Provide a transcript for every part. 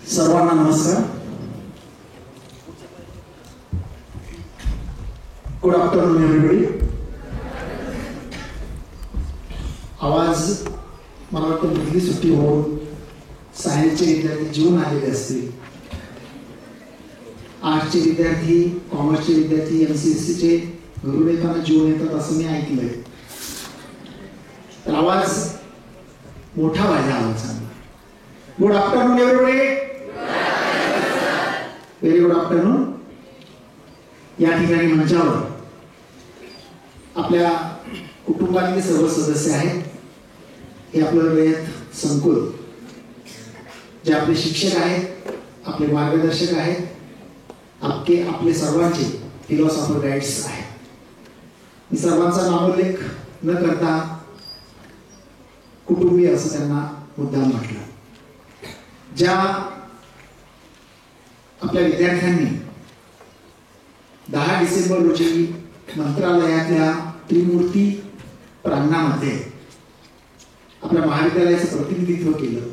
सर्वांना नमस्कार. Good afternoon everybody. आवाज मला वाटतं मुलगी सुट्टी होऊन सायन्सचे विद्यार्थी जीवन आलेले असतील, आर्ट्सचे विद्यार्थी, कॉमर्सचे विद्यार्थी, MCSE घरून येताना जीवन येतात असं मी ऐकलंय. तर आवाज मोठा व्हायला हवा चांगला. Good afternoon everybody. Very good afternoon. या ठिकाणी मंचावर आपल्या कुटुंबातले सर्व सदस्य आहेत. हे आपलं रयत संकुल, जे आपले शिक्षक आहेत, आपले मार्गदर्शक आहेत, आपले सर्वांचे फिलॉसॉफर गाईड्स आहेत. मी सर्वांचा नामोल्लेख न करता कुटुंबीय असं त्यांना मुद्दाम म्हटलं. ज्या आपल्या विद्यार्थ्यांनी 10 डिसेंबर रोजी मंत्रालयातल्या त्रिमूर्ती प्रांगणामध्ये आपल्या महाविद्यालयाचं प्रतिनिधित्व केलं,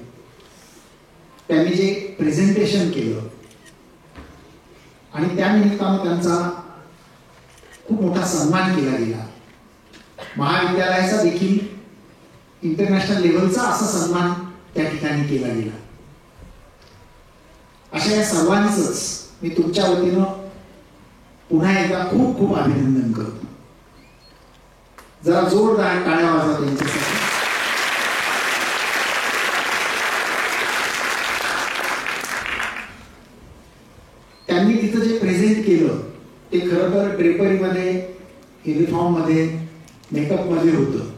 त्यांनी जे प्रेझेंटेशन केलं आणि त्या निमित्तानं त्यांचा खूप मोठा सन्मान केला गेला. महाविद्यालयाचा देखील इंटरनॅशनल लेव्हलचा असा सन्मान त्या ठिकाणी केला गेला. अशा या सर्वांचंच मी तुमच्या वतीनं पुन्हा एकदा खूप खूप अभिनंदन करतो. जरा जोरदार टाळ्या वाजवा त्यांच्यासाठी. त्यांनी तिथं जे प्रेझेंट केलं ते खरं तर ड्रेपरीमध्ये, युनिफॉर्म मध्ये, मेकअप मध्ये होतं.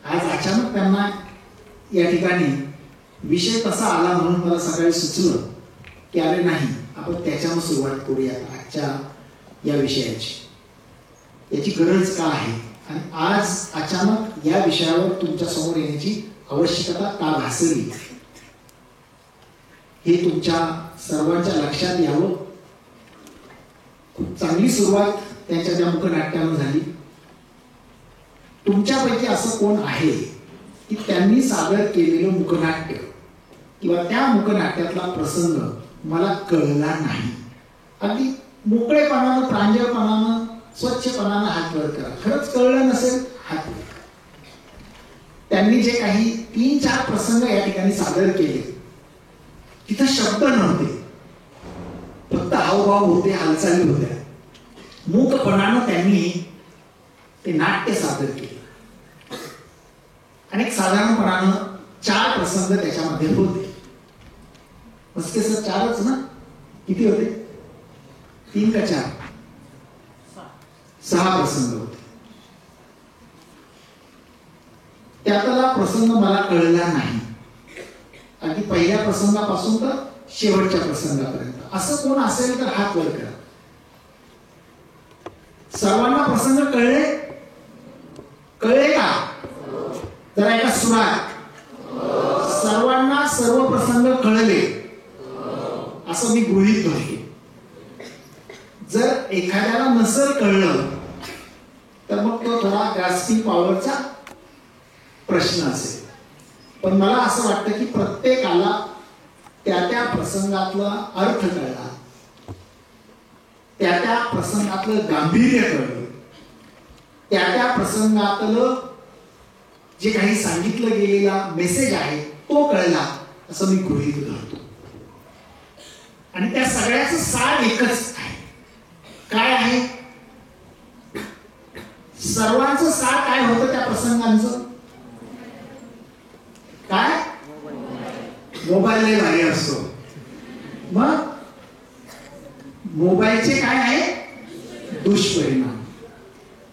आज अचानक त्यांना या ठिकाणी विषय कसा आला म्हणून मला सकाळी सुचलं की अरे नाही, आपण त्याच्यावर सुरुवात करूया आजच्या या विषयाची. याची गरज का आहे आणि आज अचानक या विषयावर तुमच्या समोर येण्याची आवश्यकता का भासली हे तुमच्या सर्वांच्या लक्षात यावं. खूप चांगली सुरुवात त्यांच्या त्या मुखनाट्यानं झाली. तुमच्यापैकी असं कोण आहे की त्यांनी सादर केलेलं मुखनाट्य किंवा त्या मुखनाट्यातला प्रसंग मला कळला नाही? अगदी मोकळेपणानं, प्रांजळपणानं, स्वच्छपणानं हात वर करा. खरंच कळलं नसेल हात वर करा. त्यांनी जे काही 3-4 प्रसंग या ठिकाणी सादर केले, तिथं शब्द नव्हते, फक्त हावभाव होते, हालचाली होत्या. मूकपणानं त्यांनी ते नाट्य सादर केलं आणि साधारणपणानं 4 प्रसंग त्याच्यामध्ये होते. मस्के सर 4च ना? किती होते? 3 का 4? 6 प्रसंग होते. त्यातला प्रसंग मला कळला नाही. अगदी पहिल्या प्रसंगापासून तर शेवटच्या प्रसंगापर्यंत. असं कोण असेल तर हात वर करा. सर्वांना प्रसंग कळले? कळले का? जरा एका सुरात. सर्वांना सर्व प्रसंग कळले असं मी गृहीत धरतो. जर एखाद्याला नसेल कळलं तर मग तो थोडा ग्रास्पिंग पॉवरचा प्रश्न असेल. पण मला असं वाटतं की प्रत्येकाला त्या प्रसंगातला अर्थ कळला, त्या प्रसंगातलं गांभीर्य कळलं, त्या प्रसंगातलं जे काही सांगितलं गेलेला मेसेज आहे तो कळला असं मी गृहीत धरतो. आणि त्या सगळ्याचं सार एकच आहे. काय आहे? सर्वांचं सार काय होतं त्या प्रसंगांचं? काय? मोबाईल लय भारी असतो. मग मोबाईलचे काय आहे? दुष्परिणाम.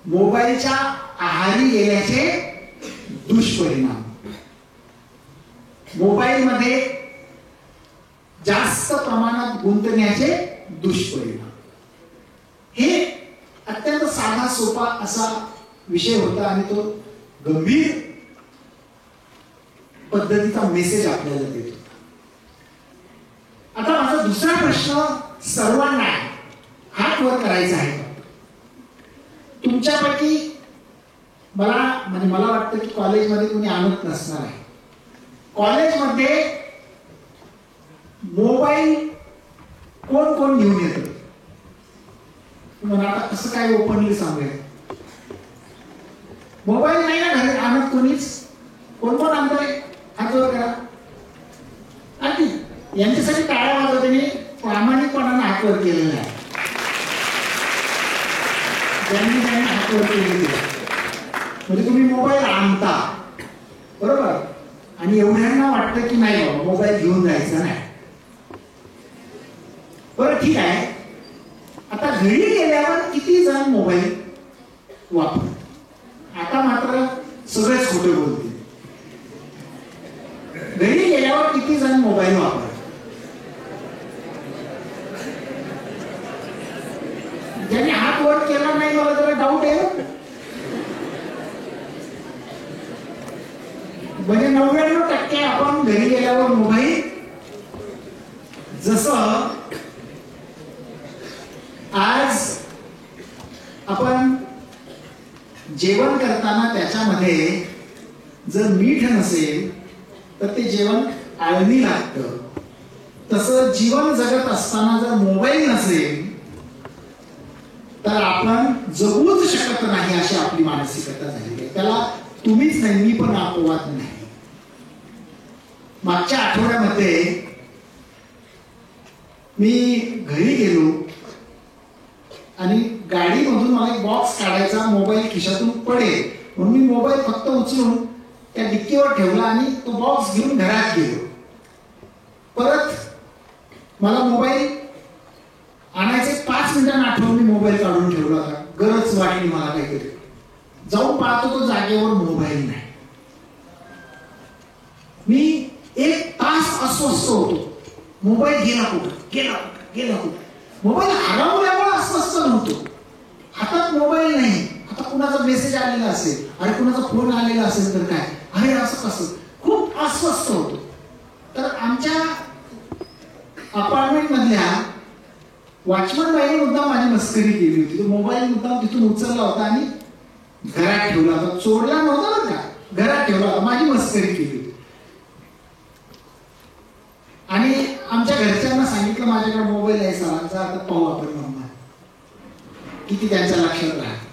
मोबाईलच्या आहारी गेल्याचे दुष्परिणाम. मोबाईल मध्ये जास्त प्रमाणात गुंतण्याचे दुष्परिणाम. हे अत्यंत साधा सोपा असा विषय होता आणि तो गंभीर पद्धतीचा मेसेज आपल्याला देत होता. आता माझा दुसरा प्रश्न सर्वांना हात वर करायचा आहे. तुमच्यापैकी मला वाटतं की कॉलेजमध्ये कोणी आणत नसणार आहे. कॉलेजमध्ये मोबाईल कोण कोण घेऊन येतं? मला आता कसं काय ओपनली सांगूया. मोबाईल नाही ना घरी आणत कोणीच. कोण कोण आणतोय? हात वर करा. आणि यांच्यासाठी टाळ्या वाजवताना प्रामाणिकपणाने हात वर केलेला आहे. ज्यांनी हात वर केलेली म्हणजे तुम्ही मोबाईल आणता बरोबर, आणि एवढ्यांना वाटतं की नाही बाबा मोबाईल घेऊन जायचा नाही. बरं ठीक आहे, आता घरी गेल्यावर किती जण मोबाईल वापर? आता मात्र सगळेच खोटे बोलतील. घरी गेल्यावर किती जण मोबाईल वापर? ज्यांनी हात वर केला नाही मला जरा डाऊट आहे. म्हणजे 99% आपण घरी गेल्यावर मोबाईल, जसं आज आपण जेवण करताना त्याच्यामध्ये जर मीठ नसेल तर ते जेवण आळणी लागतं, तसं जीवन जगत असताना जर मोबाईल नसेल तर आपण जगूच शकत नाही, अशी आपली मानसिकता झाली आहे. त्याला तुम्हीच नाही, मी पण अपवाद नाही. मागच्या आठवड्यामध्ये मी घरी गेलो आणि गाडीमधून मला एक बॉक्स काढायचा, मोबाईल खिशातून पडेल म्हणून मी मोबाईल फक्त उचलून त्या डिक्कीवर ठेवला आणि तो बॉक्स घेऊन घरात गेलो. परत मला मोबाईल आणायचे 5 मिनिटांनी आठवून मी मोबाईल काढून ठेवला होता. गरज वाटली मला काहीतरी. जाऊन पाहतो तो जागेवर मोबाईल नाही. मी 1 तास अस्वस्थ होतो. मोबाईल गेला कुठं. मोबाईल हरवल्यामुळे अस्वस्थ नव्हतो. हातात मोबाईल नाही. आता कुणाचा मेसेज आलेला असेल, अरे कुणाचा फोन आलेला असेल तर काय, अरे असं कसं, खूप अस्वस्थ होतो. तर आमच्या अपार्टमेंट मधल्या वॉचमन बाईने मुद्दाम माझी मस्करी केली होती. तो मोबाईल मुद्दाम तिथून उचलला होता आणि घरात ठेवला होता. चोरला नव्हता बरं का, घरात ठेवला होता. माझी मस्करी केली होती. आणि आमच्या घरच्यांना सांगितलं माझ्याकडे मोबाईल आहे सरांचा, आता पाहू आपण मम्मा किती त्यांच्या लक्षात राहत.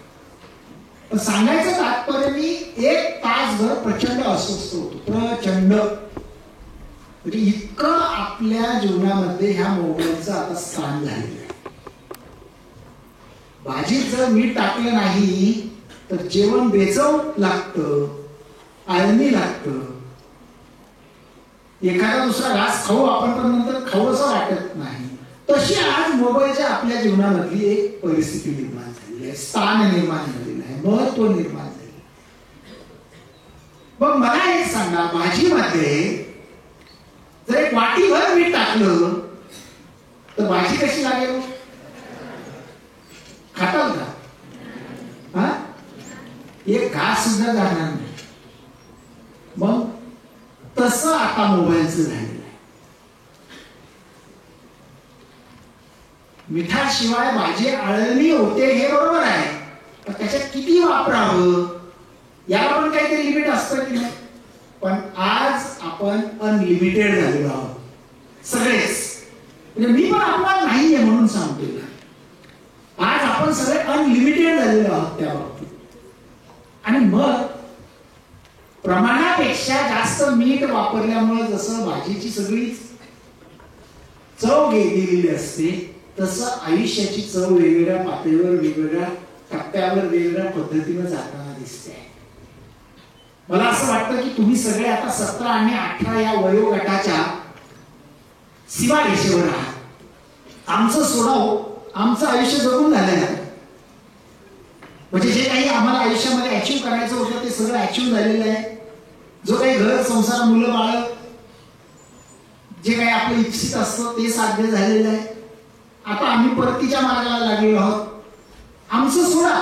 पण सांगायचं तात्पर्य, मी 1 तासभर प्रचंड अस्वस्थ होतो. प्रचंड म्हणजे इतकं आपल्या जीवनामध्ये ह्या मोबाईलचं आता स्थान झालेलं आहे. भाजीत जर मीठ टाकलं नाही तर जेवण बेचव लागतं, आळणी लागतं. एखादा दुसरा घास खाऊ आपण पण नंतर खाऊ असं वाटत नाही. तशी आज मोबाईलच्या आपल्या जीवनामधली एक परिस्थिती निर्माण झालेली आहे, स्थान निर्माण झालेलं आहे, महत्व निर्माण झाले. मग मला एक सांगा, भाजीमध्ये जर एक वाटीभर मीठ टाकलं तर भाजी कशी लागेल? खाताल का? हा, एक घास सुद्धा जाणार नाही. मग तसं आता मोबाईलचं झालेलं आहे. मिठाशिवाय भाजी आळणी होते हे बरोबर आहे, पण त्याच्यात किती वापरावं याला पण काहीतरी लिमिट असतं की नाही. पण आज आपण अनलिमिटेड झालेलो आहोत सगळेच. म्हणजे मी पण अपवाद नाहीये म्हणून सांगतोय. आज आपण सगळे अनलिमिटेड झालेलो आहोत त्या बाबतीत. आणि मग प्रमाणापेक्षा जास्त मीठ वापरल्यामुळे जसं भाजीची सगळी चव गेलेली असते, तसं आयुष्याची चव वेगवेगळ्या पातळीवर, वेगवेगळ्या टप्प्यावर, वेगवेगळ्या पद्धतीने जाताना दिसते. मला असं वाटतं की तुम्ही सगळे आता 17 आणि 18 या वयोगटाच्या सीमारेषेवर आहात. आमचं सोडाव, आमचं आयुष्य जगून झालेलं आहे. म्हणजे जे काही आम्हाला आयुष्यामध्ये अचीव करायचं होतं ते सगळं अचीव झालेलं आहे. जो काही घर संसार, मुलं बाळ, जे काही आपलं इच्छित असतं ते साध्य झालेलं आहे. आता आम्ही परतीच्या मार्गाला लागलेलो आहोत. आमचं सोडा,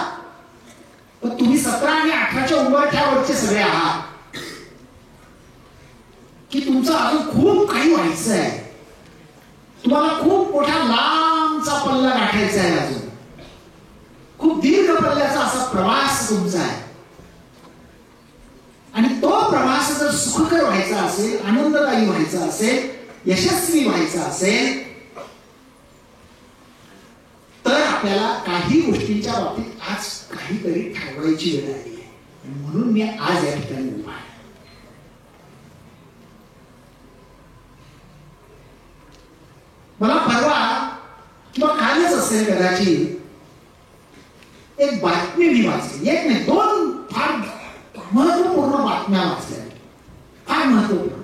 पण तुम्ही 17 आणि 18च्या उंबरठ्यावरचे सगळे आहात की तुमचं अजून खूप काही व्हायचं आहे. तुम्हाला खूप मोठा लांबचा पल्ला गाठायचा आहे. अजून खूप दीर्घ पल्ल्याचा असा प्रवास तुमचा आहे. आणि तो प्रवास जर सुखकर व्हायचा असेल, आनंददायी व्हायचा असेल, यशस्वी व्हायचं असेल तर आपल्याला काही गोष्टींच्या बाबतीत आज काहीतरी ठरवायची वेळ आली आहे. म्हणून मी आज या ठिकाणी उभा आहे. मला परवा किंवा कालच असेल कदाचित एक बातमी मी वाचली, एक नाही दोन फार महत्वपूर्ण बातम्या वाचल्या, फार महत्वपूर्ण.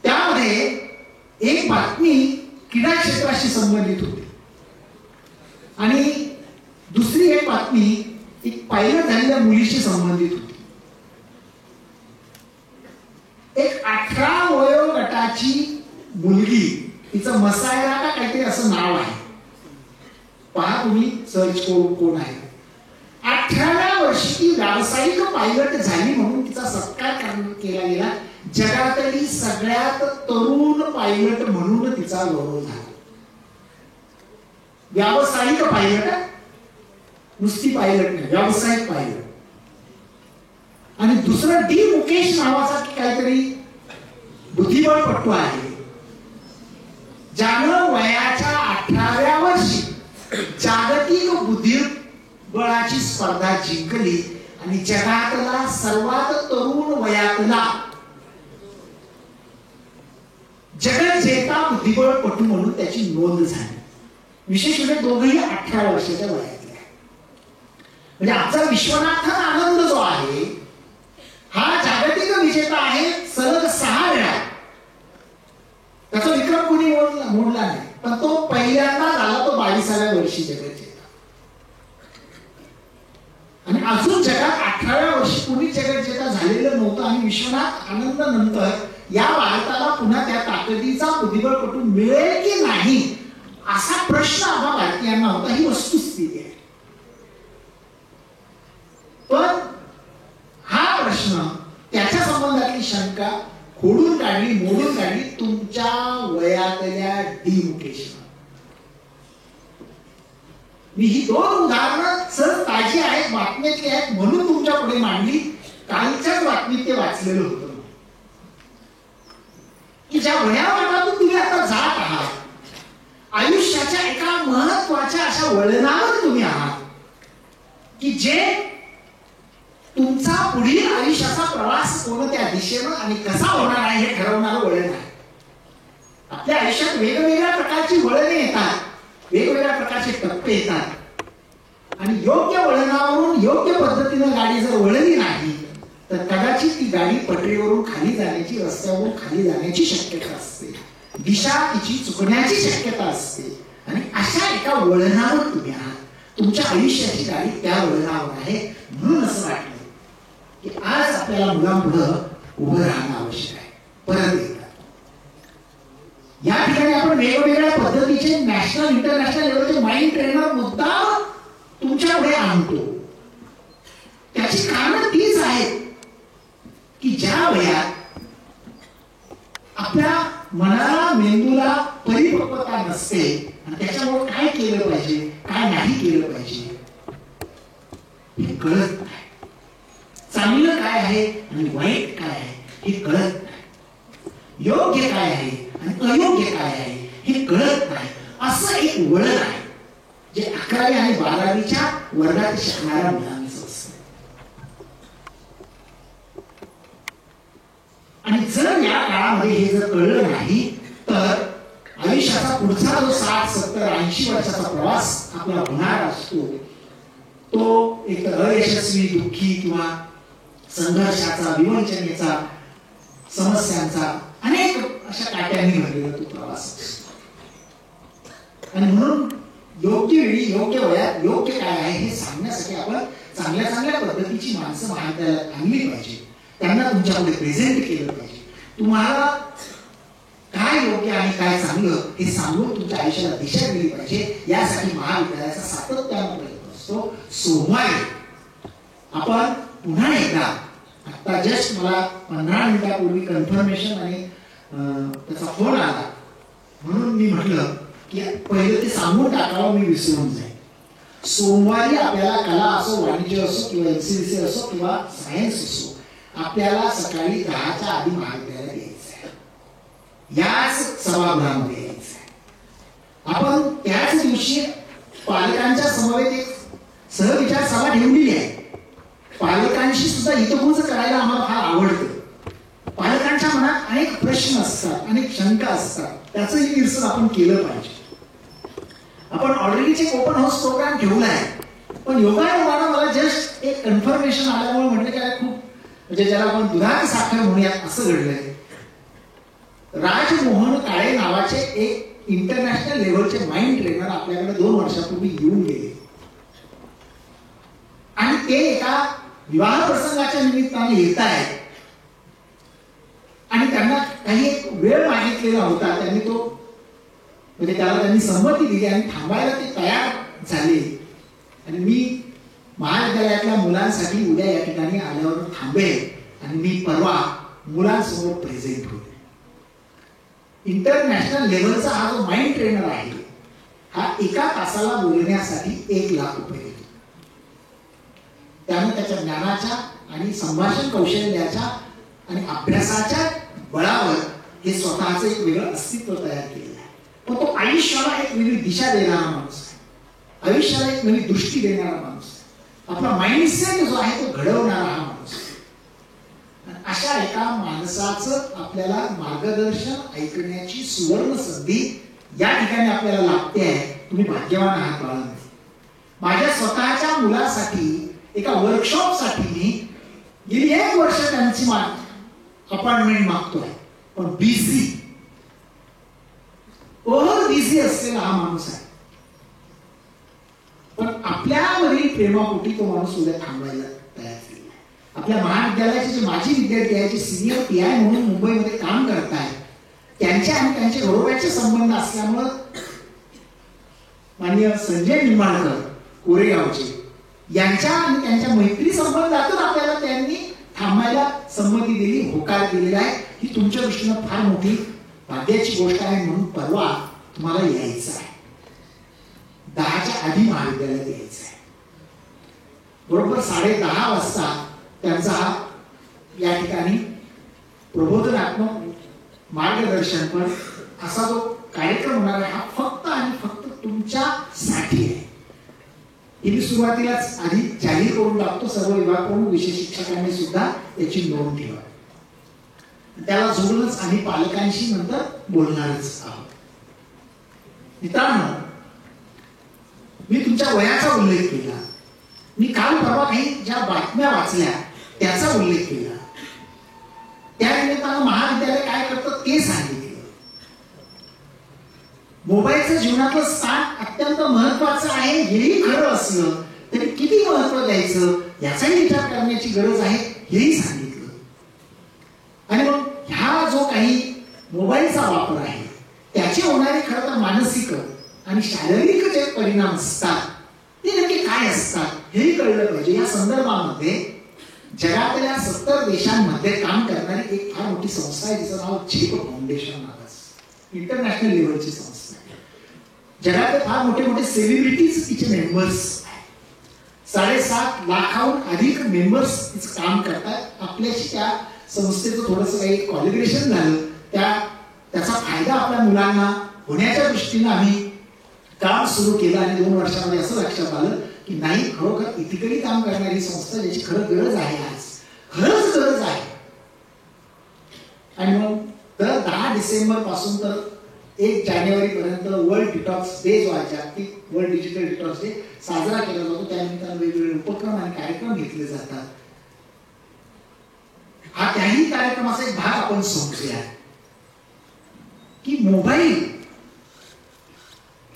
त्यामध्ये एक बातमी क्रीडा क्षेत्राशी संबंधित होती आणि दुसरी एक बातमी एक पायलट झालेल्या मुलीशी संबंधित होती. एक 18 वयोगटाची मुलगी, तिचं मसायरा का काहीतरी असं नाव आहे, पहा तुम्ही सर्च करून कोण आहे. 18व्या वर्षी ती व्यावसायिक पायलट झाली म्हणून तिचा सत्कार केला गेला. जगातली सगळ्यात तरुण पायलट म्हणून तिचा गौरव झाला. व्यावसायिक पायलट, नुसती पायलट नाही, व्यावसायिक पायलट. आणि दुसरं डी मुकेश नावाचा काहीतरी बुद्धिबळपटू आहे, ज्यानं वयाच्या 18व्या वर्षी जागतिक बुद्धिबळाची स्पर्धा जिंकली आणि जगातला सर्वात तरुण वयातला जगज्जेता बुद्धिबळपटू म्हणून त्याची नोंद झाली. विशेष म्हणजे दोघंही 18 वर्षाच्या वयातले. म्हणजे आजचा विश्वनाथन आनंद जो आहे हा जागतिक विजेता आहे सलग 6 वेळा. त्याचा विक्रम कोणी मोडला नाही, पण तो पहिल्यांदा झाला तो 22व्या वर्षी जगज्जेता. आणि अजून जगात 18व्या वर्षी कोणी जगज्जेता झालेलं नव्हतं. आणि विश्वनाथ आनंद नंतर या भारताला पुन्हा त्या ताकदीचा बुद्धिबळपटू मिळेल की नाही असा प्रश्न आम्हा भारतीयांना होता. ही वस्तुस्थिती आहे. पण हा प्रश्न, त्याच्या संबंधातली शंका खोडून काढली, मोडून काढली तुमच्या वयातल्या डी मुकेशनं. मी ही 2 उदाहरणं सर ताजी आहेत, बातमीतली आहेत म्हणून तुमच्या पुढे मांडली. कालच्याच बातमीत ते वाचलेलं होतं की ज्या वयावाटातून तुम्ही आता जात आहात, आयुष्याच्या एका महत्वाच्या अशा वळणावर तुम्ही आहात की जे तुमचा पुढील आयुष्याचा प्रवास कोणत्या दिशेनं आणि कसा होणार आहे हे ठरवणारं वळण आहे. आपल्या आयुष्यात वेगवेगळ्या प्रकारची वळणे येतात, वेगवेगळ्या प्रकारचे टप्पे येतात आणि योग्य वळणावरून योग्य पद्धतीनं गाडी जर वळली नाही तर कदाचित ती गाडी पटरीवरून खाली जाण्याची, रस्त्यावरून खाली जाण्याची शक्यता असते, दिशा तिची चुकण्याची शक्यता असते. आणि अशा एका वळणावर तुम्ही आहात, तुमच्या आयुष्याची गाडी त्या वळणावर आहे. म्हणून असं वाटलं की आज आपल्याला मुलांपुढं उभं राहणं आवश्यक आहे. परत एकदा या ठिकाणी आपण वेगवेगळ्या पद्धतीचे नॅशनल इंटरनॅशनल लेवलचे माइंड ट्रेनर मुद्दाम तुमच्या पुढे आणतो. त्याची कारणं तीच आहेत की ज्या वयात आपल्या मनाला, मेंदूला परिपक्वता नसते आणि त्याच्यामुळे काय केलं पाहिजे, काय नाही केलं पाहिजे हे कळत नाही. चांगलं काय आहे आणि वाईट काय आहे हे कळत नाही. योग्य काय आहे आणि अयोग्य काय आहे हे कळत नाही. असं एक वळण आहे जे 11वी आणि 12वीच्या वर्गात शिकणाऱ्या मुलांचं असतं. आणि जर या काळामध्ये हे जर कळलं नाही तर आयुष्याचा पुढचा जो 60, 70, 80 वर्षाचा प्रवास आपला होणार असतो तो एक अयशस्वी, दुःखी किंवा संघर्षाचा, विवंचनेचा, समस्यांचा अनेक अशा काट्यांनी भरलेला तो प्रवास असतो. आणि म्हणून योग्य वेळी, योग्य वयात योग्य काय आहे हे सांगण्यासाठी आपण चांगल्या चांगल्या पद्धतीची माणसं महाविद्यालयात आणली पाहिजे, त्यांना तुमच्यापुढे प्रेझेंट केलं पाहिजे. तुम्हाला काय योग्य आणि काय चांगलं हे सांगून तुमच्या आयुष्याला दिशा दिली पाहिजे. यासाठी महाविद्यालयाचा सातत्याने प्रयत्न असतो. सोमवारी आपण पुन्हा एकदा, आता जस्ट मला 15 मिनिटापूर्वी कन्फर्मेशन आणि त्याचा फोन आला म्हणून मी म्हटलं की पहिले ते सांगून टाकावं, मी विसरून जाईल. सोमवारी आपल्याला कला असो, वाणिज्य असो किंवा एमसीडीसी असो किंवा सायन्स असो आपल्याला सकाळी 10च्या आधी महाविद्यालयात यायचं आहे, याच सभागृहामध्ये यायचं आहे. आपण त्याच दिवशी पालकांच्या समवेत एक सहविचार सभा ठेवलेली आहे. पालकांशी सुद्धा हितगुज करायला आम्हाला फार आवडतं. पालकांच्या मनात अनेक प्रश्न असतात, अनेक शंका असतात, त्याचंही निरसन आपण केलं पाहिजे. आपण ऑलरेडी एक ओपन हाऊस प्रोग्राम ठेवला आहे, पण योगायोगानं मला जस्ट एक कन्फर्मेशन आल्यामुळे म्हटलं काय खूप म्हणजे ज्याला आपण दुधात साखर म्हणूयात असं घडलंय. राजमोहन काळे नावाचे एक इंटरनॅशनल लेव्हलचे माइंड ट्रेनर आपल्याकडे 2 वर्षापूर्वी येऊन गेले आणि ते एका विवाह प्रसंगाच्या निमित्ताने येत आहेत आणि त्यांना काही एक वेळ मागितलेला होता. त्यांनी तो म्हणजे त्याला त्यांनी संमती दिली आणि थांबायला ते तयार झाले आणि मी महाविद्यालयातल्या मुलांसाठी उद्या या ठिकाणी आल्यावर थांबेल आणि मी परवा मुलांसमोर प्रेझेंट होईल. इंटरनॅशनल लेव्हलचा हा जो माइंड ट्रेनर आहे हा 1 तासाला बोलण्यासाठी 1 लाख रुपये देतो. त्याने त्याच्या ज्ञानाच्या आणि संभाषण कौशल्याच्या आणि अभ्यासाच्या बळावर हे स्वतःचं एक वेगळं अस्तित्व तयार केलेलं आहे. पण तो आयुष्याला एक वेगळी दिशा देणारा माणूस आहे, आयुष्याला एक नवी दृष्टी देणारा माणूस आहे, आपला माइंडसेट जो आहे तो घडवणारा हा माणूस आहे. अशा एका माणसाचं आपल्याला मार्गदर्शन ऐकण्याची सुवर्ण संधी या ठिकाणी आपल्याला लाभते आहे. तुम्ही भाग्यवान आहात बाळांनो. माझ्या स्वतःच्या मुलासाठी एका वर्कशॉपसाठी मी गेली 1 वर्ष त्यांची अपॉइंटमेंट मागतोय, पण बिझी असलेला हा माणूस आहे. पण आपल्यावरील प्रेमापोटी तो माणूस उद्या थांबायला तयार झालेला आहे. आपल्या महाविद्यालयाचे जे माजी विद्यार्थी आहेत, जे सिनियर PI म्हणून मुंबईमध्ये काम करतायत, त्यांच्या आणि त्यांचे घरोब्याचे संबंध असल्यामुळं माननीय संजय निंबाळकर कोरेगावचे यांच्या आणि त्यांच्या मैत्री संबंधातून आपल्याला त्यांनी थांबायला संमती दिली, होकार दिलेला आहे. ही तुमच्या दृष्टीनं फार मोठी भाग्याची गोष्ट आहे. म्हणून परवा तुम्हाला यायचं आहे, 10च्या आधी महाविद्यालयात यायचं आहे. बरोबर 10:30 वाजता त्यांचा हा या ठिकाणी प्रबोधनात्मक मार्गदर्शन पण असा जो कार्यक्रम होणार आहे हा फक्त आणि फक्त तुमच्यासाठी आहे. हे मी सुरुवातीलाच आधी जाहीर करून टाकतो. सर्व विभाग प्रमुख विशेष शिक्षकांनी सुद्धा याची नोंद ठेवा. त्याला जोडूनच आम्ही पालकांशी नंतर बोलणारच आहोत. मित्रांनो, मी तुमच्या वयाचा उल्लेख केला, मी काल परवा काही ज्या बातम्या वाचल्या त्याचा उल्लेख केला, त्या निमित्तानं महाविद्यालय काय करतं ते सांगितलं. मोबाईलचं जीवनातलं स्थान अत्यंत महत्वाचं आहे हेही खरं असलं तरी किती महत्व द्यायचं याचाही विचार करण्याची गरज आहे हेही सांगितलं. आणि मग ह्या जो काही मोबाईलचा वापर आहे त्याचे होणारे खरं तर मानसिक आणि शारीरिक जे परिणाम असतात ते नक्की काय असतात हेही कळलं पाहिजे. या संदर्भामध्ये जगातल्या 70 देशांमध्ये काम करणारी एक फार मोठी संस्था आहे जिचं नाव झेप फाउंडेशन नावाचं, इंटरनॅशनल लेव्हलची संस्था. जगातले फार मोठे मोठे सेलिब्रिटीज तिचे मेंबर्स आहेत. 7.5 लाखाहून अधिक मेंबर्स तिचं काम करतात. आपल्याशी त्या संस्थेचं थोडंसं काही कॉलिब्रेशन झालं, त्याचा फायदा आपल्या मुलांना होण्याच्या दृष्टीनं आम्ही काम सुरू केलं आणि 2 वर्षामध्ये असं लक्षात आलं की नाही, खरोखर इतकरी काम करणारी संस्था ज्याची खरं गरज आहे, आज खरंच गरज आहे. आणि मग दर 10 डिसेंबर पासून तर 1 जानेवारी पर्यंत वर्ल्ड डिटॉक्स डे जो आहे, जागतिक वर्ल्ड डिजिटल डिटॉक्स डे साजरा केला जातो. त्यानिमित्तानं वेगवेगळे उपक्रम आणि कार्यक्रम घेतले जातात. हा त्याही कार्यक्रमाचा एक भाग आपण समजूया की मोबाईल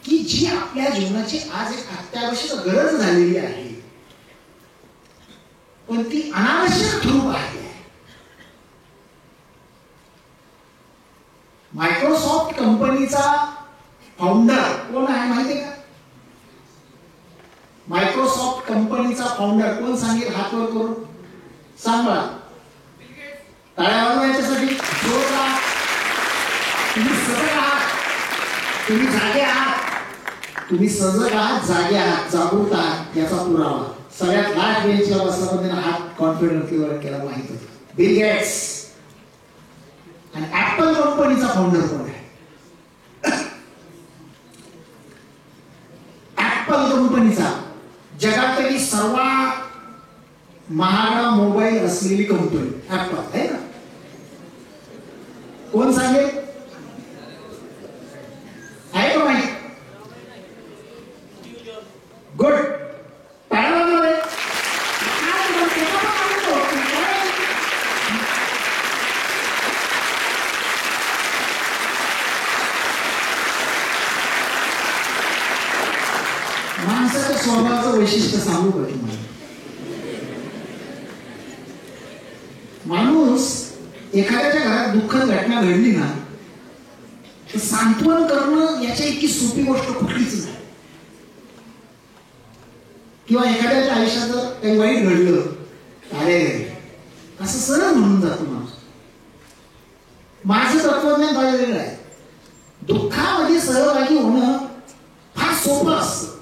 की जी आपल्या जीवनाची आज एक अत्यावश्यक गरज झालेली आहे, पण ती अनावश्यक ठरू आहे. मायक्रोसॉफ्ट कंपनीचा फाउंडर कोण आहे माहिती आहे का? मायक्रोसॉफ्ट कंपनीचा फाउंडर कोण सांगेल? हात वर करून सांग मला. टाळ्या वाजवा याच्यासाठी. तुम्ही सजग आहात, तुम्ही जागे आहात, तुम्ही सजग आहात, जागे आहात, जागृत आहात याचा पुरावा सगळ्यात लास्ट बेंचला बसल्यामध्ये हात कॉन्फिडंटली वर केला माहित होतं. बिल गेट्स आणि ऍपल कंपनीचा फाउंडर कोण आहे? ऍपल कंपनीचा जगातली सर्वात महागडा मोबाईल असलेली कंपनी ऍपल आहे ना. कोण सांगेल? आहे का माहिती? गुड. माणसाच्या स्वभावाचं वैशिष्ट्य सांगू का तुम्हाला? माणूस एखाद्याच्या घरात दुःखद घटना घडली ना, तर सांत्वन करणं याच्या इतकी सोपी गोष्ट कुठलीच नाही. किंवा एखाद्याच्या आयुष्यात जर काही वाईट घडलं, अरे असं सरळ म्हणून जातो माणूस. माझं तत्वज्ञान फार वेगळं आहे. दुःखामध्ये सहभागी होणं फार सोपं असतं,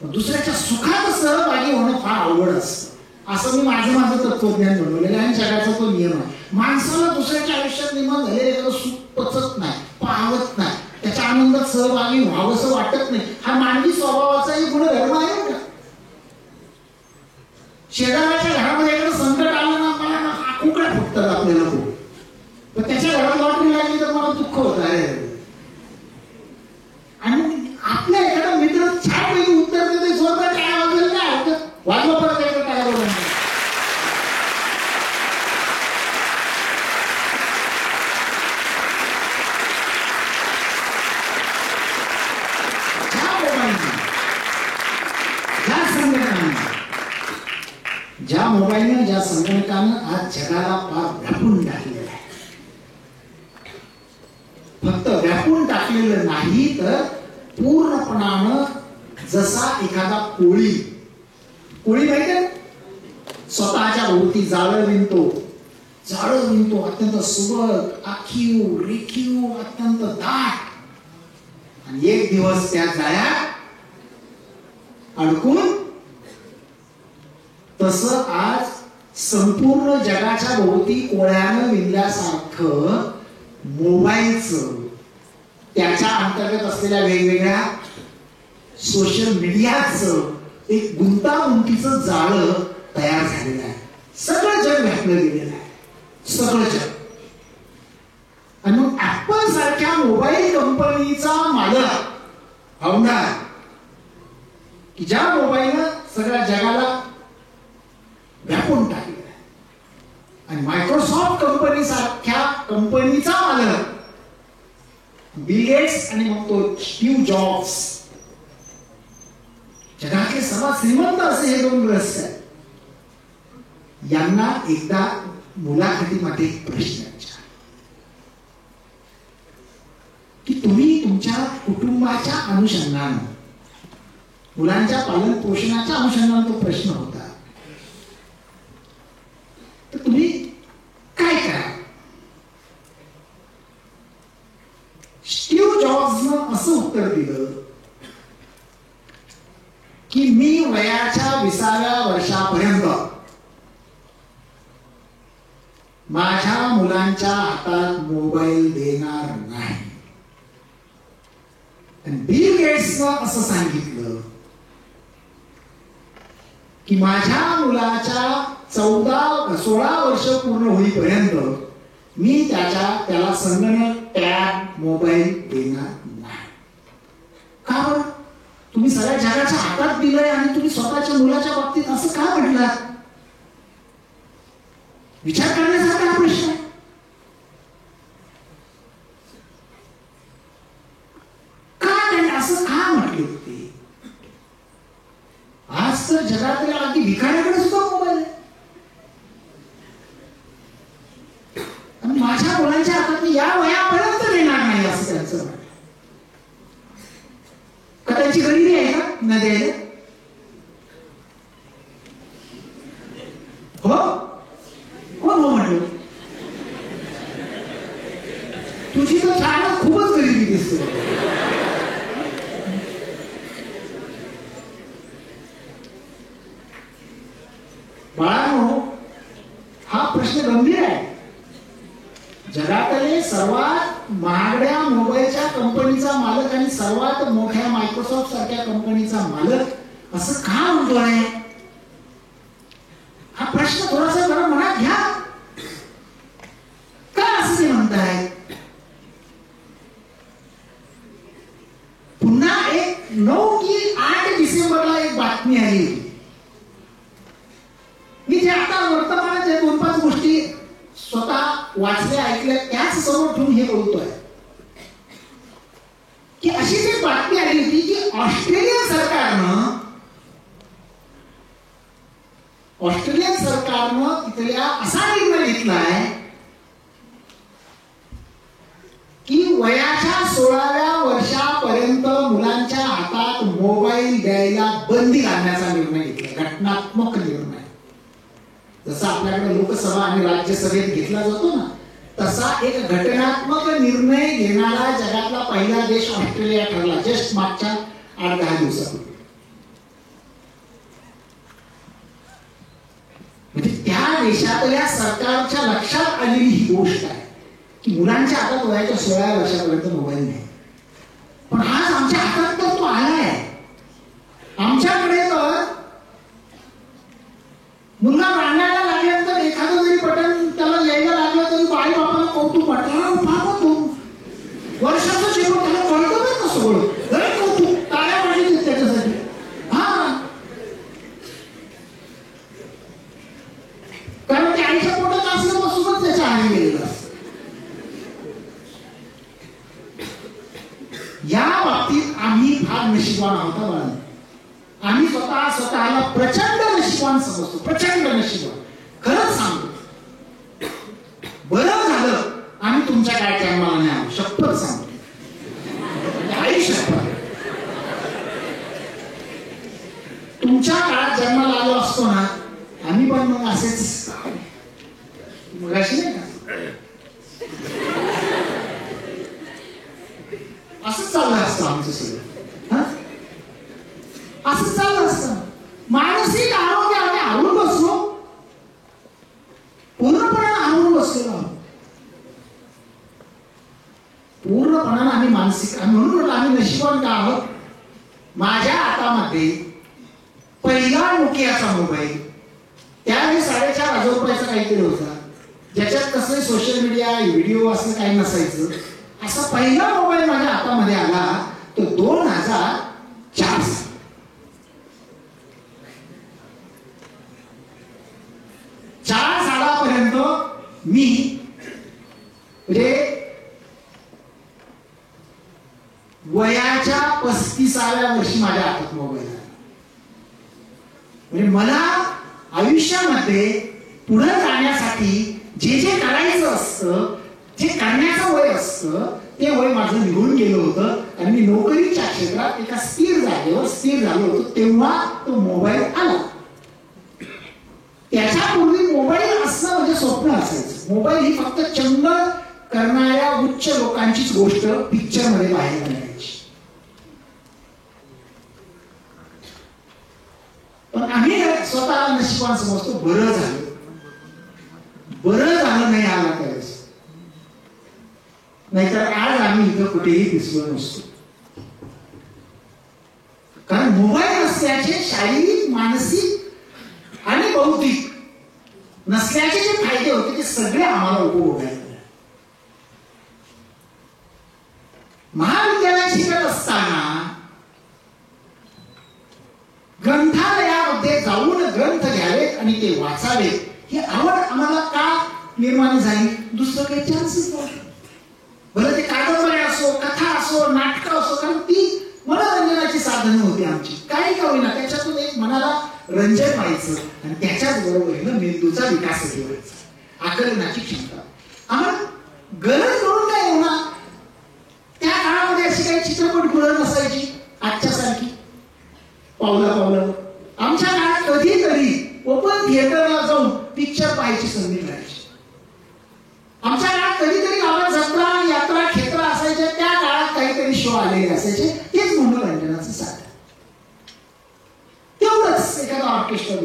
दुसऱ्याच्या सुखात सहभागी होणं फार अवघड असतं. असं मी माझं तत्वज्ञान बनवलेलं आहे आणि जगाचा तो नियम आहे. माणसाला दुसऱ्याच्या आयुष्यात निर्माण झालेलं एखादं सुख पचत नाही, पावत नाही, त्याच्या आनंदात सहभागी व्हावंसं वाटत नाही. हा मानवी स्वभावाचाही गुणधर्म आहे का? शेजाऱ्याच्या घरामध्ये एखादं संकट आलं ना, मला कुकडे फुटतात आपल्याला खूप, पण त्याच्या घरात लॉटरी लागली तर मला दुःख होत आहे. आणि आपल्या एखादा मित्र छानपैकी उत्तर देते, जोरदार काय वाजवेल, काय होतं वाजवा परत एकदा काय बोलणार. ज्या मोबाईलनं ज्या संगणकानं आज जगाला फार व्यापून टाकलेलं आहे. फक्त व्यापून टाकलेलं नाही तर पूर्णपणानं जसा एखादा कोळी माहिती आहे, स्वतःच्या भोवती जाळं विणतो अत्यंत सुबक, आखीव रेखीव, अत्यंत दाट, आणि एक दिवस त्या जाळ्यात अडकून, तसं आज संपूर्ण जगाच्या भोवती कोळ्यानं विणल्यासारखं मोबाईलचं, त्याच्या अंतर्गत असलेल्या वेगवेगळ्या सोशल मीडियाचं एक गुंतागुंतीचं जाळं तयार झालेलं आहे. सगळं जग व्यापलं गेलेलं आहे, सगळं जग. आणि मग ऍपल सारख्या मोबाईल कंपनीचा मालक, फाउंडर, की ज्या मोबाईलनं सगळ्या जगाला व्यापून टाकलेलं आहे, आणि मायक्रोसॉफ्ट कंपनी सारख्या कंपनीचा मालक बिल गेट्स आणि मग तो स्टीव्ह जॉब्स, जगातले सर्वात श्रीमंत असे हे दोन ग्रस्त आहेत. यांना एकदा मुलाखतीमध्ये एक प्रश्न विचार की तुम्ही तुमच्या कुटुंबाच्या अनुषंगानं, मुलांच्या पालन पोषणाच्या अनुषंगानं तो प्रश्न होता, तर तुम्ही काय करा? स्टीव्ह जॉब्सनं असं उत्तर दिलं की मी वयाच्या 20व्या वर्षापर्यंत माझ्या मुलांच्या हातात मोबाईल देणार नाही. आणि बिल गेट्सनं असं सांगितलं की माझ्या मुलाच्या 16 वर्ष पूर्ण होईपर्यंत मी त्याला संगणक, टॅब, मोबाईल देणार नाही. का बरं? तुम्ही सगळ्या जगाच्या हातात दिलंय आणि तुम्ही स्वतःच्या मुलाच्या बाबतीत असं का म्हटलात? विचार करण्यासारखा हा प्रश्न आहे. का त्यांनी असं का म्हटले होते? आज तर जगातल्या अगदी भिकाऱ्याकडे सुद्धा मोबाईल आहे, आणि माझ्या मुलांच्या हातात मी या वयापर्यंत देणार नाही असं त्यांचं म्हटलं. का त्यांची गरिबी आहे का न द्यायला? हो, कोण हो म्हटलं? तुझी तर छान खूपच गरिबी दिसते. बाळांनो, हा प्रश्न गंभीर आहे. जगातले सर्वात महागड्या मोबाईलच्या कंपनीचा मालक आणि सर्वात मोठ्या मायक्रोसॉफ्ट सारख्या कंपनीचा मालक असं का म्हणतोय? हा प्रश्न थोडासा जरा मनात घ्या. का असं ते म्हणताय? पुन्हा एक 9 की 8 डिसेंबरला एक बातमी आली. मी जे आता वर्तमानात 2-5 गोष्टी स्वतः वाचल्या ऐकल्या त्याच समोर ठेवून हे बोलतोय की अशीच एक बातमी आली होती की ऑस्ट्रेलियन सरकारनं तिथल्या असा निर्णय घेतलाय की वयाच्या 16व्या वर्षापर्यंत मुलांच्या हातात मोबाईल द्यायला बंदी घालण्याचा निर्णय घेतला. घटनात्मक निर्णय. जसा आपल्याकडे लोकसभा आणि राज्यसभेत घेतला जातो ना, तसा एक घटनात्मक निर्णय घेणारा जगातला पहिला देश ऑस्ट्रेलिया ठरला जस्ट मागच्या 8-10 दिवसापूर्वी. म्हणजे त्या देशातल्या सरकारच्या लक्षात आलेली ही गोष्ट आहे की मुलांच्या हातात वयाच्या 16व्या वर्षापर्यंत मोबाईल नाही. पण आज आमच्या हातात तर तो आलाय. आमच्याकडे तर मुलगा रांगायला लागल्यानंतर एखादं जरी बटन त्याला यायला लागलं तरी आई बापाला कौतुक वाटतं. वर्षाचं शेवट त्याला कळतं नाही कसं बोलत कौतुक टाळ्या पाहिजे त्याच्यासाठी. हा, कारण ते आईच्या पोटात असल्यापासूनच त्याच्या हानी गेलेलं असतं. या बाबतीत आम्ही फार नशिबान आहोत बाळांनो. आम्ही स्वतःला प्रचंड नशिबान समजतो. प्रचंड नशिबान. खरंच सांगतो, बरं झालं आम्ही तुमच्या काय जन्माला नाही आलो. शपथ सांगतो, आई शपथ. तुमच्या काळात जन्माला आलो असतो ना, आम्ही पण मग असेच मगाशी नाही का असंच चाललं असतं आमचं सगळं. असं चाललं असतं. मानसिक आरोग्य आम्ही आवरून बसलो, पूर्णपणे आवरून बसलो. पूर्णपणाने आम्ही मानसिक, म्हणून आम्ही नशिबान का आहोत. माझ्या हातामध्ये पहिला नोकियाचा मोबाईल, त्यावेळी 4,500 रुपयाचा काहीतरी होता, ज्याच्यात कसं सोशल मीडिया व्हिडिओ असं काही नसायचं. असा पहिला मोबाईल माझ्या हातामध्ये आला तो 2004. सालापर्यंत मी म्हणजे वयाच्या 35व्या वर्षी माझ्या हातात मोबाईल आला. म्हणजे मला आयुष्यामध्ये पुढे जाण्यासाठी जे जे करायचं असतं, जे करण्याचं वय असतं, ते वय माझं निघून गेलं होतं. आणि मी नोकरीच्या क्षेत्रात एका स्थिर जागेवर स्थिर झालो होतो, तेव्हा तो मोबाईल आला. त्याच्यापूर्वी मोबाईल असणं म्हणजे स्वप्न असायचं. मोबाईल ही फक्त चंगळ करणाऱ्या उच्च लोकांचीच गोष्ट पिक्चर मध्ये बाहेर मिळायची. पण आम्ही स्वतःला नशिबान समजतो. बरं झालं नाही आला त्यावेळेस, नाहीतर आज आम्ही इथं कुठेही दिसलो नसतो. कारण मोबाईल असल्याचे शारीरिक, मानसिक आणि बौद्धिक नसल्याचे जे फायदे होते ते सगळे आम्हाला उपभोगायचे. महाविद्यालयात शिकत असताना ग्रंथालयामध्ये जाऊन ग्रंथ घ्यावेत आणि ते वाचावेत ही आवड आम्हाला का निर्माण झाली? दुसरं काही चान्सच नव्हतं. भले ते कादंबरी असो, कथा असो, नाटकं असो, कारण ती मनोरंजनाची साधनं होती आमची. काही का होईना त्याच्यातून एक मनाला रंजन व्हायचं आणि त्याच्याच बरोबरीनं मेंदूचा विकास व्हायचा, आकलनाची क्षमता. आम्हाला गरज म्हणून काय होणार, त्या काळामध्ये अशी काही चित्रपटगृह नसायची आजच्या सारखी पावलं. आमच्या काळात कधीतरी ओपन थिएटरला जाऊन पिक्चर पाहायची संधी मिळायची. आमच्या काळात कधीतरी गावात जत्रा, यात्रा, क्षेत्र असायचे, त्या काळात काहीतरी शो आलेले असायचे. हेच मनोरंजनाचं साधन. तेवढंच एखादा ऑर्केस्ट्रा.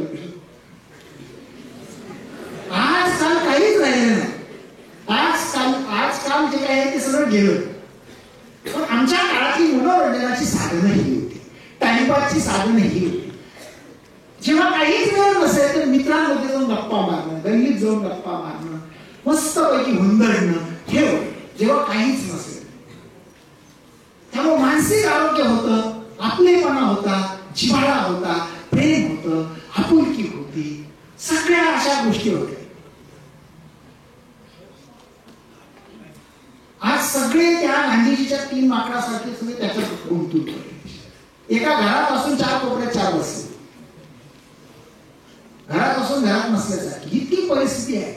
आजकाल काहीच नाही. आमच्या काळातली मनोरंजनाची साधनं ही होती, टाइमपासची साधनं ही होती. जेव्हा काहीच वेळ नसेल तर मित्रांमध्ये जाऊन गप्पा मारणं, गल्लीत जाऊन गप्पा मारणं, मस्तपैकी हुंदडणं हे होतं जेव्हा काहीच नसेल. त्यामुळे मानसिक आरोग्य होतं, आपलेपणा होता, जिव्हाळा होता, प्रेम होतं, आपुलकी होती, सगळ्या अशा गोष्टी होत्या. आज सगळे त्या गांधीजीच्या 3 माकडासारखे सगळे त्याच्यात गुंतून पडले. एका घरापासून 4 कोपऱ्यात 4 बसले, घरापासून घरात नसल्यासारखी इतकी परिस्थिती आहे.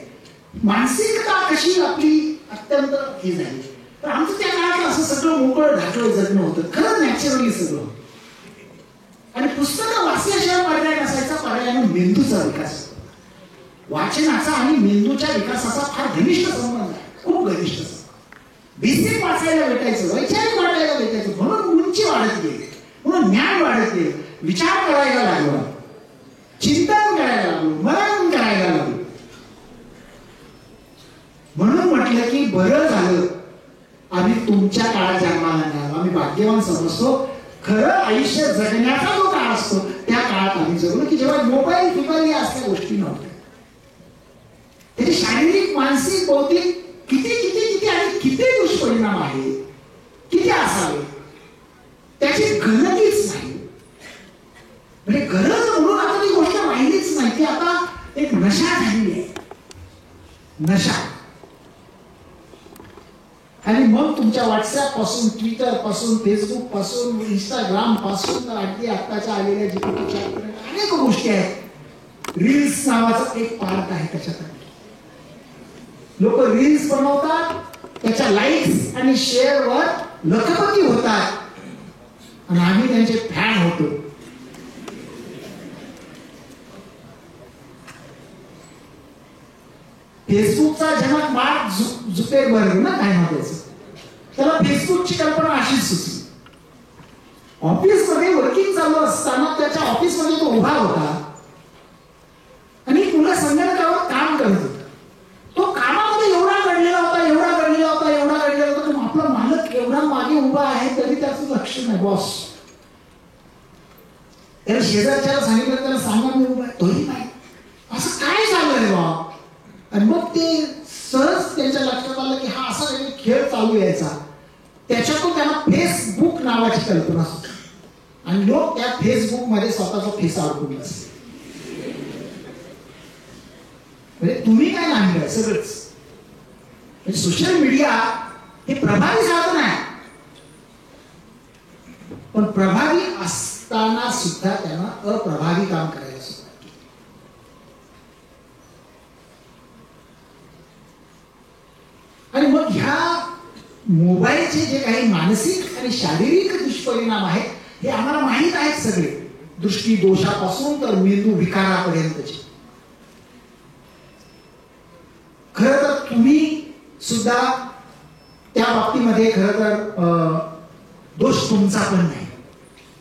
मानसिकता कशी आपली अत्यंत ही झाली. तर आमचं त्या काळात असं सगळं मोकळं ढाकळं जगणं होतं, खरं नॅचरली सगळं होतं. आणि पुस्तकं वाचल्याशिवाय पर्याय नसायचा, पर्यायाने मेंदूचा विकास. वाचनाचा आणि मेंदूच्या विकासाचा फार घनिष्ठ संबंध आहे, खूप घनिष्ठ संबंध. बेसिक वाचायला भेटायचं, वैचारिक वाटायला भेटायचं, म्हणून उंची वाढत गेली, म्हणून ज्ञान वाढत गेलं, विचार करायला लागलो, चिंतन करायला लागलो, मनन करायला लागलो. म्हणून म्हटलं की बरं झालं आम्ही तुमच्या काळात जन्माला आलो. आम्ही भाग्यवान समजतो. खरं आयुष्य जगण्याचा जो काळ असतो त्या काळात आम्ही जगलो की जेव्हा मोबाईल फिबाईल या असल्या गोष्टी नव्हत्या. त्याचे शारीरिक, मानसिक, बौद्धिक किती किती किती आणि किती दुष्परिणाम आहे, किती असावे त्याची गणतीच नाही. म्हणजे गरज म्हणून आता ती गोष्ट राहिलीच नाही, ती आता एक नशा झालेली आहे, नशा. आणि मग तुमच्या व्हॉट्सअप पासून, ट्विटर पासून, फेसबुक पासून, इंस्टाग्राम पासून तर अगदी आत्ताच्या आलेल्या जीपीटीच्या अनेक गोष्टी आहेत. रील्स नावाचा एक पार्ट आहे त्याच्यात. लोक रील्स बनवतात, त्याच्या लाईक्स आणि शेअरवर लखपती होतात आणि आम्ही त्यांचे फॅन होतो. फेसबुकचा जनक मार्क झुकरबर्ग ना, काय नाव त्याचं, त्याला फेसबुकची कल्पना अशीच सुचली. ऑफिसमध्ये वर्किंग चालू असताना त्याच्या ऑफिसमध्ये तो उभा होता आणि मुलं संगणकावर काम करत होता. तो कामामध्ये एवढा गडलेला होता, एवढा गडलेला होता, एवढा गडलेला होता की आपला मालक एवढा मागे उभा आहे तरी त्याचं लक्ष नाही. बॉस त्याला शेजारच्याला सांगितलं, त्याला सांगा मी उभा आहे, तोही नाही. असं काय झालंय बा? आणि मग ते सहज त्यांच्या लक्षात आलं की हा असा काही खेळ चालू यायचा. त्याच्यातून त्यांना फेसबुक नावाची कल्पना सुचली आणि लोक त्या फेसबुक मध्ये स्वतःचा फेस अडकून बसले. म्हणजे तुम्ही काय नाही सगळंच. म्हणजे सोशल मीडिया हे प्रभावी साधन आहे, पण प्रभावी असताना सुद्धा त्यांना अप्रभावी काम करायला सुरुवात केली. आणि मग ह्या मोबाईलचे जे काही मानसिक आणि शारीरिक दुष्परिणाम आहेत हे आम्हाला माहीत आहेत सगळे, दृष्टी दोषापासून तर मेंदू विकारापर्यंतचे. खरं तर तुम्ही सुद्धा त्या बाबतीमध्ये खरं तर दोष तुमचा पण नाही.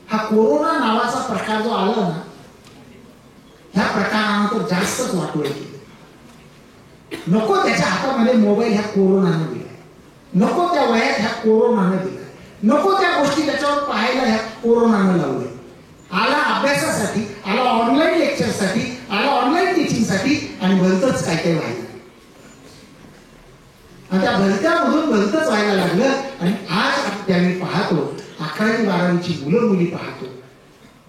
हा कोरोना नावाचा प्रकार जो आला ना, ह्या प्रकारानं तर जास्तच वाटोळ केली. नको त्याच्या हातामध्ये मोबाईल ह्या कोरोनानं दिलाय, नको त्या वयात ह्या कोरोनानं दिलाय, नको त्या गोष्टी त्याच्यावर पाहायला ह्या कोरोनानं लावलंय. आला अभ्यासासाठी, आला ऑनलाईन लेक्चरसाठी, आला ऑनलाईन टीचिंगसाठी आणि भलतंच काय काय व्हायला. आणि त्या भलत्यामधून भलतंच व्हायला लागलं. आणि आज त्यावेळी पाहतो 11वी 12वीची मुलं मुली पाहतो,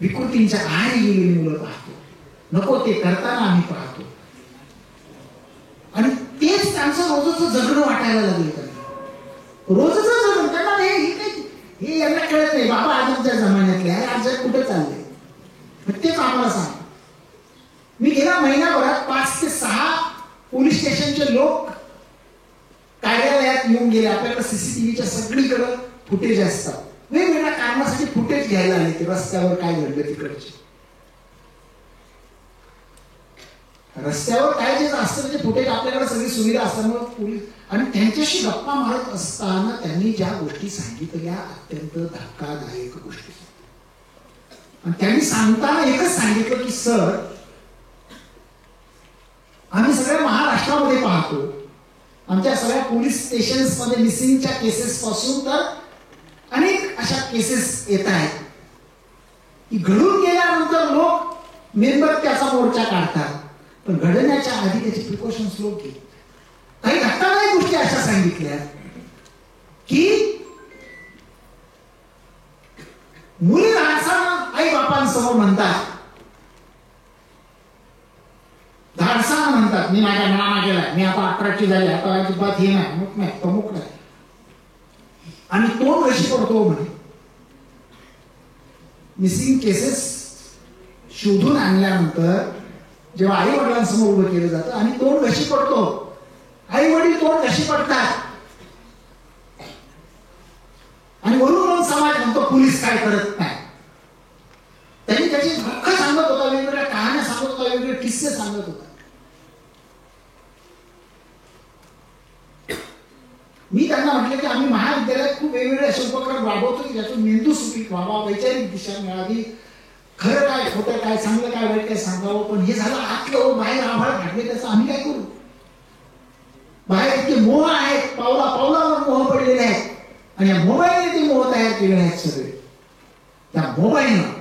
विकृतींच्या आहारी गेलेली मुलं पाहतो, नको ते करताना आम्ही पाहतो. आणि तेच त्यांचं रोजचं जगणं वाटायला लागलं. त्यांना रोजचं जगणं, त्यांना हे यांना कळत नाही. बाबा आजच्या जमान्यातले आहे, आज कुठे चाललंय तेच आम्हाला सांग. मी गेल्या महिन्याभरात 5 ते 6 पोलीस स्टेशनचे लोक कार्यालयात येऊन गेले. आपल्याकडे सीसीटीव्हीच्या सगळीकडे फुटेज असतात, वेगवेगळ्या कारणासाठी फुटेज घ्यायला आले ते रस्त्यावर काय घडलं तिकडचे. रस्त्यावर काय जे असतं त्याचे फुटेज आपल्याकडे सगळी सुविधा असल्यामुळे पोलीस आणि त्यांच्याशी गप्पा मारत असताना त्यांनी ज्या गोष्टी सांगितल्या अत्यंत धक्कादायक गोष्टी. आणि त्यांनी सांगताना एकच सांगितलं की सर, आम्ही सगळ्या महाराष्ट्रामध्ये पाहतो, आमच्या सगळ्या पोलीस स्टेशन्स मध्ये मिसिंगच्या केसेस पासून तर अनेक अशा केसेस येत आहेत की घडून गेल्यानंतर लोक मेंबर त्याचा मोर्चा काढतात, पण घडण्याच्या आधी त्याचे प्रिकॉशन्स लोक घेत. काही धक्कादायक गोष्टी अशा सांगितल्या की मुली धाडसानं आई बापांसमोर म्हणतात, धाडसानं म्हणतात मी माझ्या नाना केलाय, मी आता 11ची झाली, आता अजिबात हे नाही, मुक नाही, प्रमुख नाही, आणि तोंड कशी पडतो म्हणे. मिसिंग केसेस शोधून आणल्यानंतर जेव्हा आई वडिलांसमोर उभं केलं जातं आणि तोंड कशी पडतो, आई वडील तोंड कशी पडतात, आणि वरून समाज म्हणतो पोलीस काय करत नाही. त्यांनी त्याची दुःख सांगत होता, वेगवेगळ्या कहाण्या सांगत होता, वेगवेगळे किस्से सांगत होता. मी त्यांना म्हटलं की आम्ही महाविद्यालयात खूप वेगवेगळे असे उपक्रम राबवतो की ज्यातून मेंदू सुपीक व्हावा, वैचारिक दिशा मिळावी, खरं काय खोटं काय, चांगलं काय वाईट काय सांगावं. पण हे झालं आतलं, बाहेर आभाळ घातले, त्याचं आम्ही काय करू. बाहेर इतके मोह आहेत, पावला पावलावर मोह पडलेले आहेत, आणि या मोबाईलने ते मोह तयार केले आहेत सगळे. त्या मोबाईलनं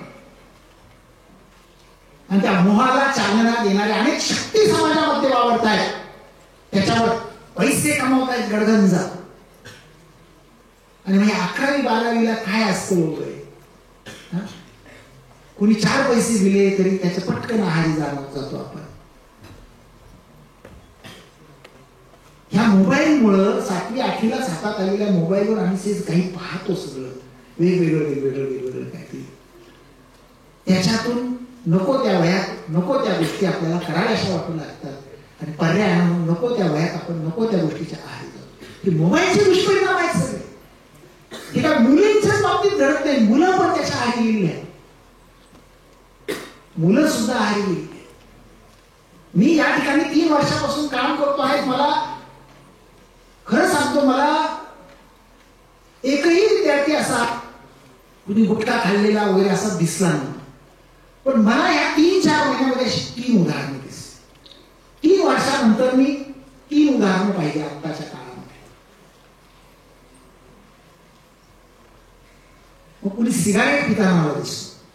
आणि त्या मोहाला चालना देणाऱ्या अनेक शक्ती समाजामध्ये वावरत आहेत. त्याच्यावर पैसे कमावत आहेत गडगंज. आणि म्हणजे 11वी 12वीला काय असतं वगैरे, कोणी 4 पैसे दिले तरी त्याचं पटकन आहारी जातो आपण. ह्या मोबाईलमुळं 7वी 8वीला हातात आलेल्या मोबाईलवर आम्ही काही पाहतो, सगळं वेगवेगळं काहीतरी. त्याच्यातून नको त्या वयात नको त्या गोष्टी आपल्याला कराव्याशा वाटू लागतात, आणि पर्यायानं नको त्या वयात आपण नको त्या गोष्टीच्या आहारी जातो. हे मोबाईलचे दुष्परिणाम आहेत सगळे. हे काय मुलींच्याच बाबतीत घडत नाही, मुलं पण त्याच्या आहारी गेली आहेत, मुलं सुद्धा आहारी गेली. मी या ठिकाणी 3 वर्षापासून काम करतो आहे. मला खरं सांगतो, मला एकही विद्यार्थी असा कुणी गुटखा खाल्लेला वगैरे असा दिसला नाही. पण मला या 3-4 महिन्यामध्ये अशी 3 उदाहरणं दिसली. 3 वर्षानंतर मी 3 उदाहरणं पाहिजे आत्ताच्या काळामध्ये. मग कुणी सिगारेट पिताना मला दिसतो,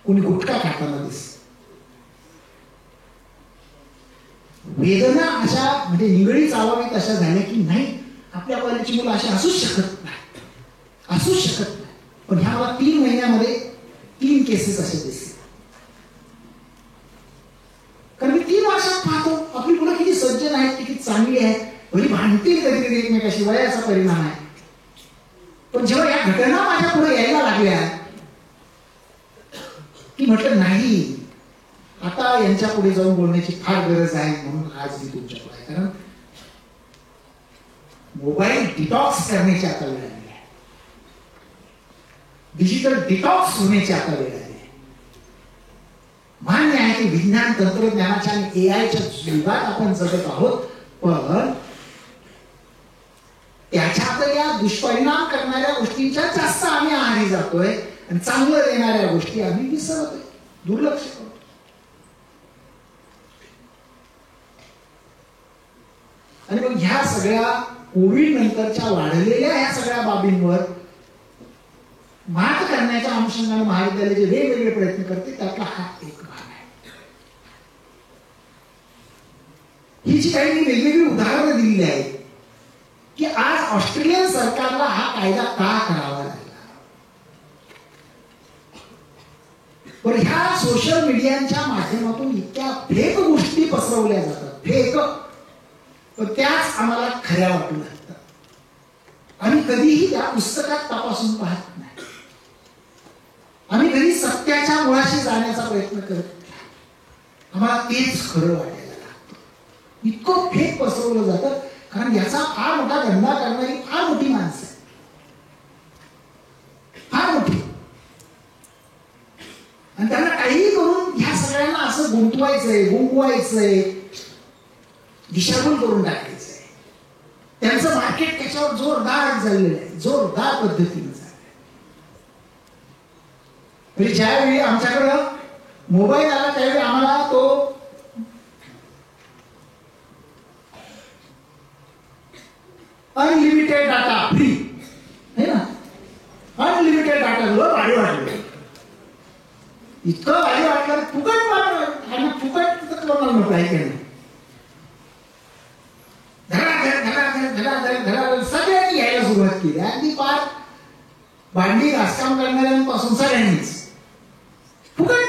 कुणी गुटखा खाताना दिसतो. वेदना अशा म्हणजे निगडी चावावीत अशा झाल्या की नाही, आपल्या कॉलेजची मुलं अशी असूच शकत नाही. पण ह्या मला 3 महिन्यामध्ये 3 केसेस असे दिसले. कारण मी 3 वर्षात पाहतो आपली मुलं किती सज्जन आहेत, किती चांगली आहेत, भली भांडतील कधी कधी एकमेकाशी, वयाचा परिणाम आहे. पण जेव्हा या घटना माझ्या पुढे यायला लागल्या की म्हटलं नाही, आता यांच्या पुढे जाऊन बोलण्याची फार गरज आहे. म्हणून आज मी तुमच्या पुढे, कारण मोबाईल डिटॉक्स करण्याची आता वेळ आली आहे, डिजिटल डिटॉक्स होण्याची आता वेळ आली आहे. मान्य आहे की विज्ञान तंत्रज्ञानाच्या आणि एआयच्या युगात आपण जगत आहोत, पण त्याच्यातल्या दुष्परिणाम करणाऱ्या गोष्टींच्या जास्त आम्ही आहारी जातोय, आणि चांगलं देणाऱ्या गोष्टी आम्ही विसरतोय, दुर्लक्ष करतो. आणि मग ह्या सगळ्या कोविड नंतरच्या वाढलेल्या ह्या सगळ्या बाबींवर मात करण्याच्या अनुषंगाने महाविद्यालयाचे वेगवेगळे प्रयत्न करते, त्यातला हा एक भाग आहे. ही जी काही मी वेगवेगळी उदाहरणं दिलेली आहेत की आज ऑस्ट्रेलियन सरकारला हा कायदा का करावा लागला. पण ह्या सोशल मीडियाच्या माध्यमातून इतक्या फेक गोष्टी पसरवल्या जातात, फेक, पण त्याच आम्हाला खऱ्या वाटू लागतात. आम्ही कधीही त्या पुस्तकात तपासून पाहत नाही, आम्ही कधी सत्याच्या मुळाशी जाण्याचा प्रयत्न करत नाही, आम्हाला तेच खरं वाटायला लागतं. इतकं फेक पसरवलं जातं, कारण याचा फार मोठा धंदा करणारी फार मोठी माणसं आहे, फार मोठी, आणि त्यांना काहीही करून ह्या सगळ्यांना असं गुंतवायचंय, गुंगवायचंय, दिशाभूल करून टाकायचंय. त्यांचं मार्केट त्याच्यावर जोरदार चाललेलं आहे, जोरदार पद्धतीने चाललंय. म्हणजे ज्यावेळी आमच्याकडं मोबाईल आला त्यावेळी आम्हाला तो अनलिमिटेड डाटा फ्री आहे ना, अनलिमिटेड इतकं भारी वाटलं, फुकट वाटलं आणि फुकट कोणाला नको आहे की नाही. धडाधड सगळ्यांनी घ्यायला सुरुवात केली. अगदी पार भांडी घासकाम करणाऱ्यांपासून सगळ्यांनीच फुकट.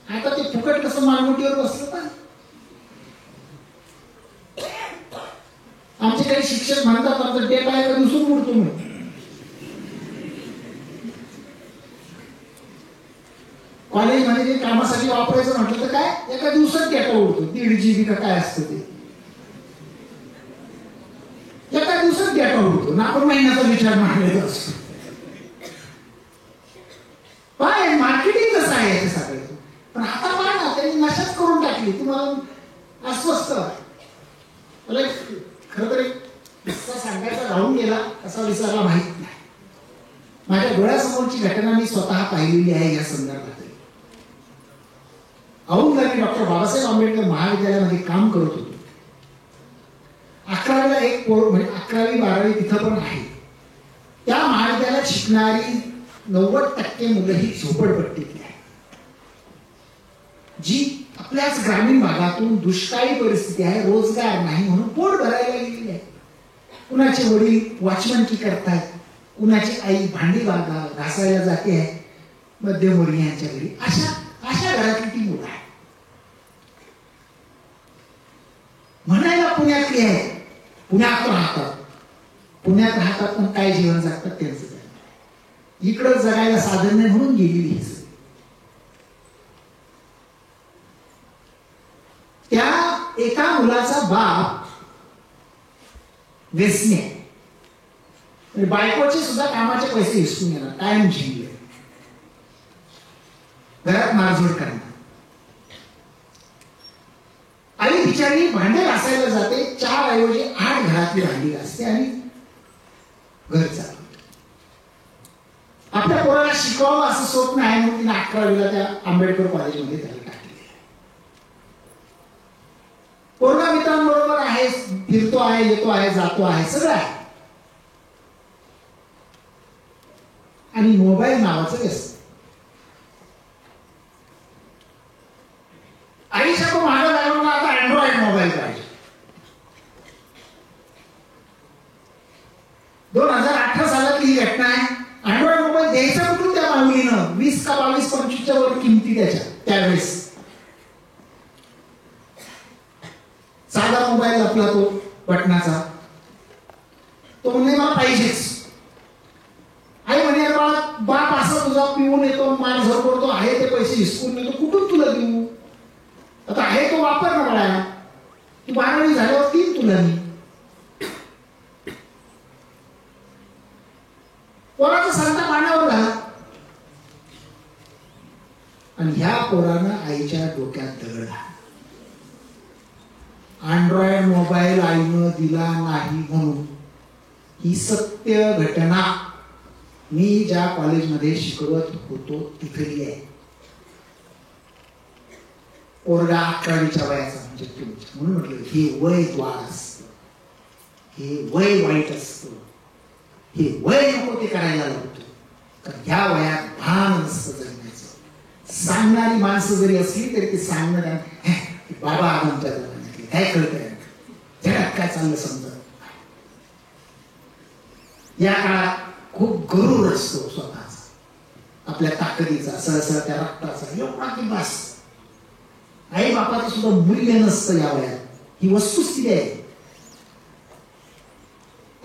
आता ते फुकट कसं मानगुटीवर बसलं पण. आमचे काही शिक्षक म्हणतात आमचा डेटा एका दिवसून उडतो म्हणून. कॉलेजमध्ये जे कामासाठी वापरायचं म्हटलं तर काय एका दिवसात डेटा उडतो. 1.5 GB का काय असतं ते एका दिवसात डेटा उडतो ना. आपण महिन्याचा विचार मांडलेला असतो. काय मार्केटिंग कसं आहे याचे सगळे. पण आता पहा ना, त्यांनी नशाच करून टाकली. तुम्हाला अस्वस्थ मला खरं तर किस्सा सांगायचा राहून गेला, कसा विसरला माहित नाही. माझ्या डोळ्यासमोरची घटना मी स्वतः पाहिलेली आहे या संदर्भात. औंधला डॉक्टर बाबासाहेब आंबेडकर महाविद्यालयामध्ये काम करत होतो. 11वीला एक पोर म्हणजे 11वी 12वी तिथं पण आहे. त्या महाविद्यालयात शिकणारी 90% मुलं ही झोपडपट्टीतली आहे, जी आपल्याच ग्रामीण भागातून दुष्काळी परिस्थिती आहे, रोजगार नाही म्हणून पोट भरायला गेलेली आहे. कुणाचे वडील वॉचमनकी करतायत, कुणाची आई भांडी घासायला जाते आहे मध्यमवर्गीयांच्या घरी. अशा घरातली ती मुलं आहे. म्हणायला पुण्यातली आहे, पुण्यात राहतात पण काय जीवन जगतात त्यांचं इकडं जगायला साधन नाही म्हणून गेलेली. त्या एका मुलाचा बाप व्यसनी आहे. बायकोचे सुद्धा कामाचे पैसे हिसकून येणार, कायम झिंगले, घरात मारझोड करणार. आई बिचारी भांडे घासायला जाते, 4 ऐवजी 8 घरातली भांडी घासते आणि घर चालवते. आपल्या पोराला शिकवावं असं स्वप्न आहे म्हणून तिने 11वीला त्या आंबेडकर कॉलेजमध्ये त्याला टाकले. पोरगा मित्रांबरोबर आहे, फिरतो आहे, येतो आहे, जातो आहे, सगळं आहे. आणि मोबाईल नावाचं व्यसन. आईच्या तो महाग लागला, आता अँड्रॉइड मोबाईल पाहिजे. 2018 सालातली ही घटना आहे. अँड्रॉइड मोबाईल द्यायचा कुठून त्या माऊलीनं? 20 का 22 25च्या वर किमती त्याच्या त्यावेळेस. साधा मोबाईल आपला तो बटनाचा, तो म्हणणे मला पाहिजेच. आई म्हणे बाप असा तुझा पिऊन येतो, मार झर करतो, आहे ते पैसे हिसकून येतो, कुठून तुला देऊ? आता आहे तो वापर ना बाळा, तू 12वी झाल्यावर 3 तुला मी. पोराचा सांगता पाण्यावर घाला. आणि ह्या पोरानं आईच्या डोक्यात दगड घाला. अँड्रॉइड मोबाईल आईनं दिला नाही म्हणून. ही सत्य घटना मी ज्या कॉलेजमध्ये शिकवत होतो तिथली आहे. पोरगा 11वीच्या वयाचा म्हणजे तुमच्या, म्हणून म्हटलं हे वय द्वार असतं, हे वय वाईट असतं, हे वय नको ते करायला लागतो. तर ह्या वयात भान नसतं जगण्याचं. सांगणारी माणसं जरी असली तरी ते सांगणार बाबा आमच्या जगातले काय कळतंय, जगात काय चाललं समजत. या काळात खूप गरूर असतो स्वतःचा, आपल्या ताकदीचा, सहसा त्या रक्ताचा, एवढा की बस. आई बापाचं सुद्धा मूल्य नसतं या वयात. ही वस्तुस्थिती आहे.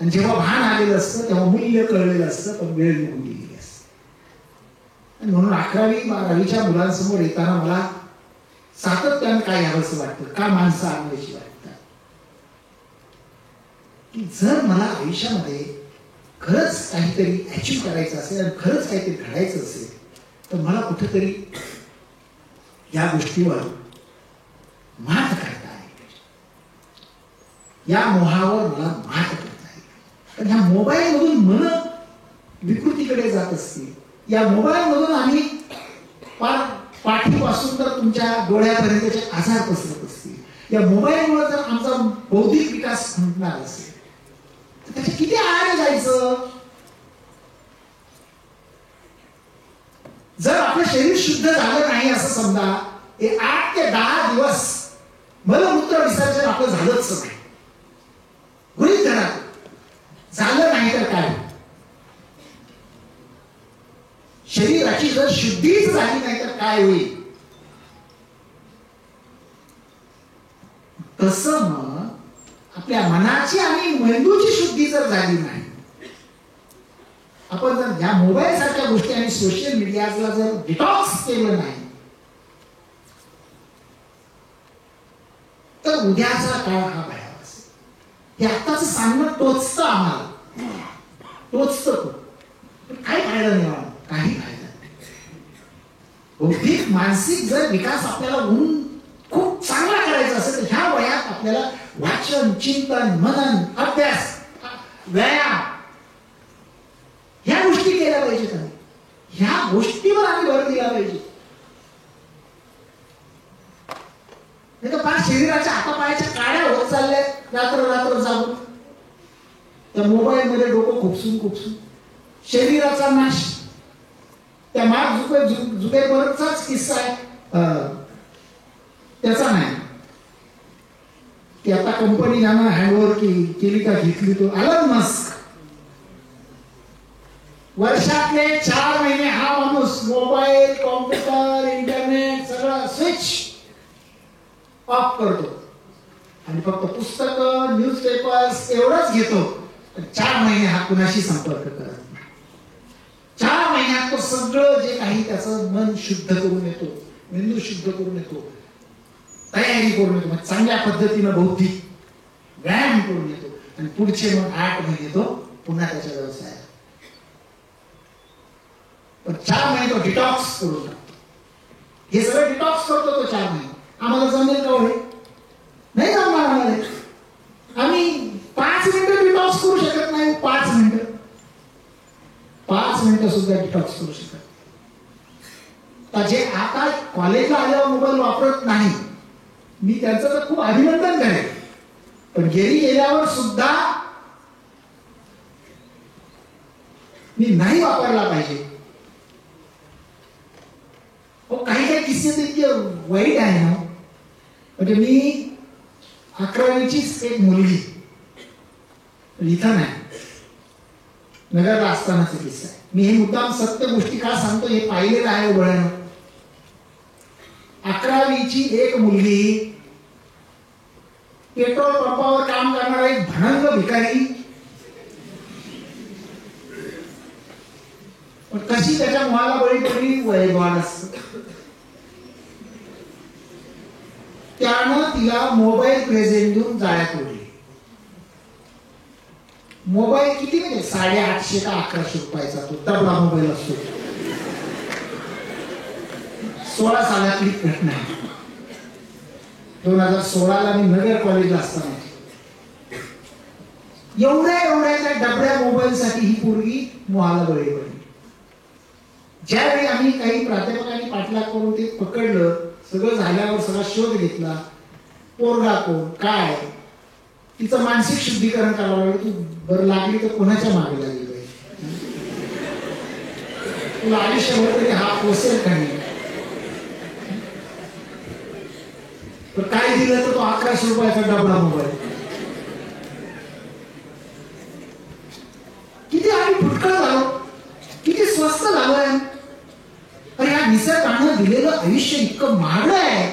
आणि जेव्हा भान आलेलं असतं तेव्हा मूल्य कळलेलं असतं, पण वेळ निघून गेलेली असते. आणि म्हणून 11वी 12वीच्या मुलांसमोर येताना मला सातत्यानं काय यावंसं वाटतं, का माणसं आणण्याची वाटतात, की जर मला आयुष्यामध्ये खरंच काहीतरी अचीव्ह करायचं असेल आणि खरंच काहीतरी घडायचं असेल तर मला कुठेतरी या गोष्टीवर मात करता आली. या मोहावर मला मात करता आली. पण ह्या मोबाईल मधून मन विकृतीकडे जात असतील. या मोबाईल मधून आम्ही पाठीपासून तर तुमच्या डोळ्यापर्यंतचे आजार पसरत असतील. या मोबाईलमुळे जर आमचा बौद्धिक विकास खुंटणार असेल तर त्याच्या किती आहारी जायचं. जर आपलं शरीर शुद्ध झालं नाही असं समजा, 8 ते 10 दिवस मलमूत्र विसर्जन आपलं झालंच नाही, गृहीत धरा, झालं नाही तर काय? शरीराची जर शुद्धीच झाली नाही तर काय होईल? तसं मग आपल्या मनाची आणि मेंदूची शुद्धी जर झाली नाही, आपण जर ह्या मोबाईल सारख्या गोष्टी आणि सोशल मीडियाला जर डिटॉक्स केलं नाही, तर उद्याचा काळ हा भयावह असेल. हे आत्ताच सांगणं टोचतं आम्हाला, टोचतं. काय फायदा नाही, काही फायदा नाही. बौद्धिक मानसिक जर विकास आपल्याला खूप चांगला करायचा असेल तर ह्या वयात आपल्याला वाचन, चिंतन, मनन, अभ्यास, व्यायाम ह्या गोष्टी केल्या पाहिजेत. ह्या गोष्टीवर आम्ही भर दिला पाहिजे. नाही तर फार शरीराच्या हातापायाच्या काड्या होत चालल्यात रात्र रात्र जाऊन त्या मोबाईल मध्ये डोकं खुपसून शरीराचा नाश. त्या मार्क झुकरबर्गचाच किस्सा आहे, त्याचा नाही की आता कंपनी ज्यांना हँडओव्हर केली का घेतली, तो एलन मस्क वर्षातले 4 महिने हा माणूस मोबाईल, कॉम्प्युटर, इंटरनेट सगळं स्विच ऑफ करतो आणि फक्त पुस्तकं, न्यूजपेपर्स एवढंच घेतो. 4 महिने हा कुणाशी संपर्क करत नाही. 4 महिन्यात तो सगळं जे काही त्याचं मन शुद्ध करून येतो, मेंदू शुद्ध करून येतो, तयारी करून येतो, मग चांगल्या पद्धतीनं बौद्धिक व्यायाम करून येतो आणि पुढचे मग 8 महिने तो पुन्हा त्याच्या व्यवसायात. पण 4 महिने तो डिटॉक्स करून टाकतो. हे सगळं डिटॉक्स करतो तो 4 महिने. आम्हाला जमेल का होईल? नाही जमणार आम्हाला. आम्ही 5 मिनिटं डिटॉक्स करू शकत नाही. 5 मिनिटं सुद्धा डिटॉक्स करू शकत. तर जे आता कॉलेजला आल्यावर मोबाईल वापरत नाही, मी त्यांचं तर खूप अभिनंदन करेन, पण घरी गेल्यावर सुद्धा मी नाही वापरला पाहिजे. काही काही किस्से तर इतके वाईट आहे ना. म्हणजे मी 11वीचीच एक मुलगी, इथं नाही, नगरला असतानाचा किस्सा आहे. मी हे मुद्दाम सत्य गोष्टी का सांगतो हे पाहिलेलं आहे डोळ्यानं. 11वीची एक मुलगी, पेट्रोल पंपावर काम करणारा एक भणंग भिकारी, पण कशी त्याच्या मुलाला बळी पडली वैभवान असत. त्यानं तिला मोबाईल प्रेझेंट देऊन जाळ्यात उडली. मोबाईल किती म्हणजे 850 का 1100 रुपयाचा तो डबडा मोबाईल असतो. 16 सालातली घटना आहे. 2016ला मी नगर कॉलेजला असताना एवढ्या त्या डबड्या मोबाईल साठी ही पोरगी मोहाला बळी पडली. ज्यावेळी आम्ही काही प्राध्यापकांनी पाठलाग करून ते पकडलं, सगळं झाल्यावर सगळा शोध घेतला, पोरगा कोण काय, तिचं मानसिक शुद्धीकरण करावं लागलं. तू बरं लागली तर कोणाच्या मागे लागली पाहिजे, तुला आयुष्यभर तरी हा पोसेल का नाही. तर काय दिलं तर तो 1100 रुपयाचा डबडा मोबाईल. किती आम्ही फुटकळ झालो, किती स्वस्त झालोय. अरे या निसर्गानं दिलेलं आयुष्य इतकं महाग आहे.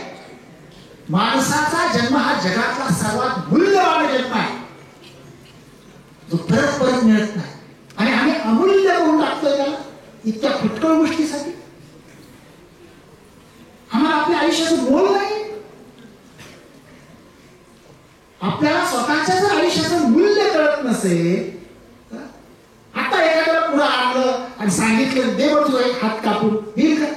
माणसाचा जन्म हा जगातला सर्वात मूल्यवान जन्म आहे, जो परत मिळत नाही. आणि आम्ही अमूल्य करून टाकतोय त्याला इतक्या फुटकळ गोष्टीसाठी. आम्हाला आपल्या आयुष्याचं मोल नाही. आपल्याला स्वतःच्या जर आयुष्याचं मूल्य कळत नसेल, आता एखाद्याला पुढे आणलं आणि सांगितलं दे बघ तुझा एक हात कापून, होईल का?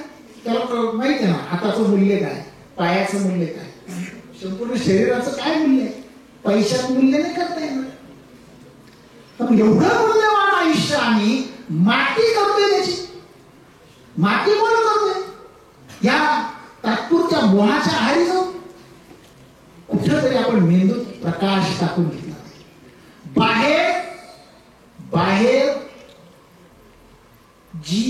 त्याला माहिती आहे ना हाताचं मूल्य काय, पायाचं मूल्य काय, संपूर्ण शरीराचं काय मूल्य आहे. पैशाचं मूल्य नाही करता येणार. पण एवढं मूल्यवान आयुष्य आम्ही माती करतोय, त्याची माती मोल करतोय. या तात्पुरत्या मोहाच्या आहारी जाऊन कुठेतरी आपण मेंदूत प्रकाश टाकून घेतला. बाहेर जी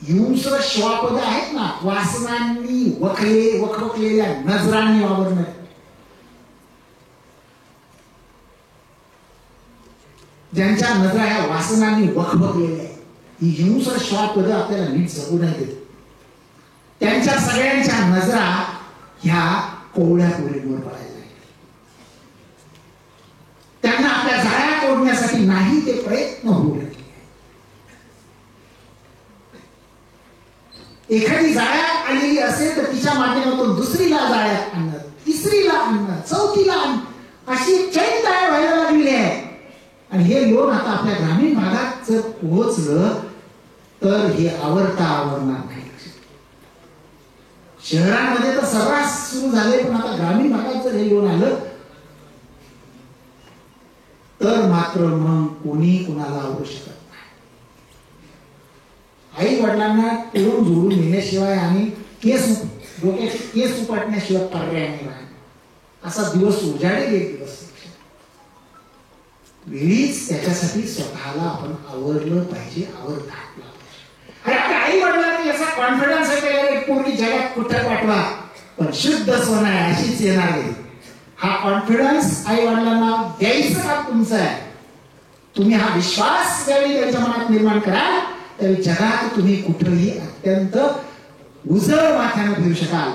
हिंस्र श्वापद आहेत ना, वासनांनी वखवकलेल्या नजरांनी वावरणं. ज्यांच्या नजरा ह्या वासनांनी वखवकलेल्या आहेत, ही हिंस्र श्वापद आपल्याला नीट जगू नाही देत. त्यांच्या सगळ्यांच्या नजरा ह्या कोवळ्या पोरींवर पडायला लागल्या. त्यांना आपल्या जाळ्या तोडण्यासाठी नाही ते प्रयत्न होऊ लागले. एखादी जाळ्यात आलेली असेल तर तिच्या माध्यमातून दुसरीला जाळ्यात आणणं, तिसरीला आणणं, चौथीला आणणं, अशी चैन तयार व्हायला लागलेली आहे. आणि हे लोक आता आपल्या ग्रामीण भागात जर पोहोचलं तर हे आवरता आवरणार नाही. शहरांमध्ये तर सर्रास सुरू झाले, पण आता ग्रामीण भागात जर हे लोन आलं तर मात्र मग कोणी कुणाला आवरू शकत नाही. आई वडिलांना तोडून जोडून नेण्याशिवाय आणि डोक्याचे केस उपटण्याशिवाय पर्याय नाही. असा दिवस उजाडेल एक दिवस. वेळीच त्याच्यासाठी स्वतःला आपण आवरलं पाहिजे, आवरता आपला. अरे आपल्या आई वडिलांनी याचा कॉन्फिडन्स आहे पूर्वी जगात कुठं पाठवा, पण शुद्ध सोनं आहे अशीच येणार आहे. हा कॉन्फिडन्स आई वडिलांना द्यायचं काम तुमचं आहे. तुम्ही हा विश्वास ज्यावेळी त्यांच्या मनात निर्माण कराल त्यावेळी जगात तुम्ही कुठेही अत्यंत उजळ माथ्यानं फिरू शकाल.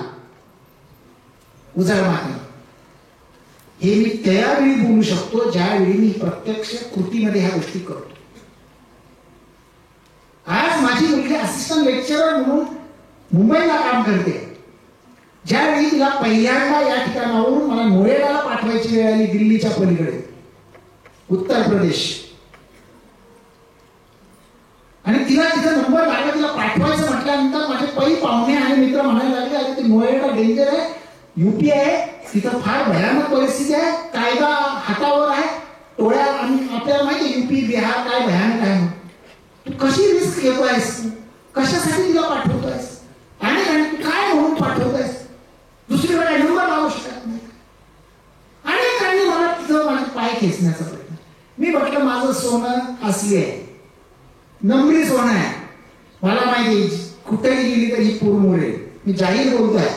उजळ माथ्यानं हे मी त्यावेळी बोलू शकतो ज्यावेळी मी प्रत्यक्ष कृतीमध्ये ह्या गोष्टी करतो. आज माझी मुलगी असिस्टंट लेक्चरर म्हणून मुंबईला काम करते. ज्यावेळी तिला पहिल्यांदा या ठिकाणावरून मला नोएडाला पाठवायची वेळ आली, दिल्लीच्या पलीकडे उत्तर प्रदेश, आणि तिला तिचा नंबर लागला, तिला पाठवायचं म्हटल्यानंतर माझे पै पाहुणे आणि मित्र म्हणायला लागले अरे ते नोएडा डेंजर आहे, युपी आहे, तिथं फार भयानक परिस्थिती आहे, कायदा हातावर आहे, टोळ्या, आणि आपल्याला माहिती युपी बिहार काय भयानक आहे. तू कशी रिस्क घेतोयस, कशासाठी तिला पाठवतोयस, आणि तू काय म्हणून पाठवतोयस, दुसरीकडे नंबर लावू शकत नाही. अनेकांनी मला तिथं माझे पाय खेचण्याचा प्रयत्न. मी म्हटलं माझं सोनं असली आहे, नम्री सोनं आहे, मला माहिती कुठेही गेली तरी पूर मोरेल, मी जाहीर बोलतोय.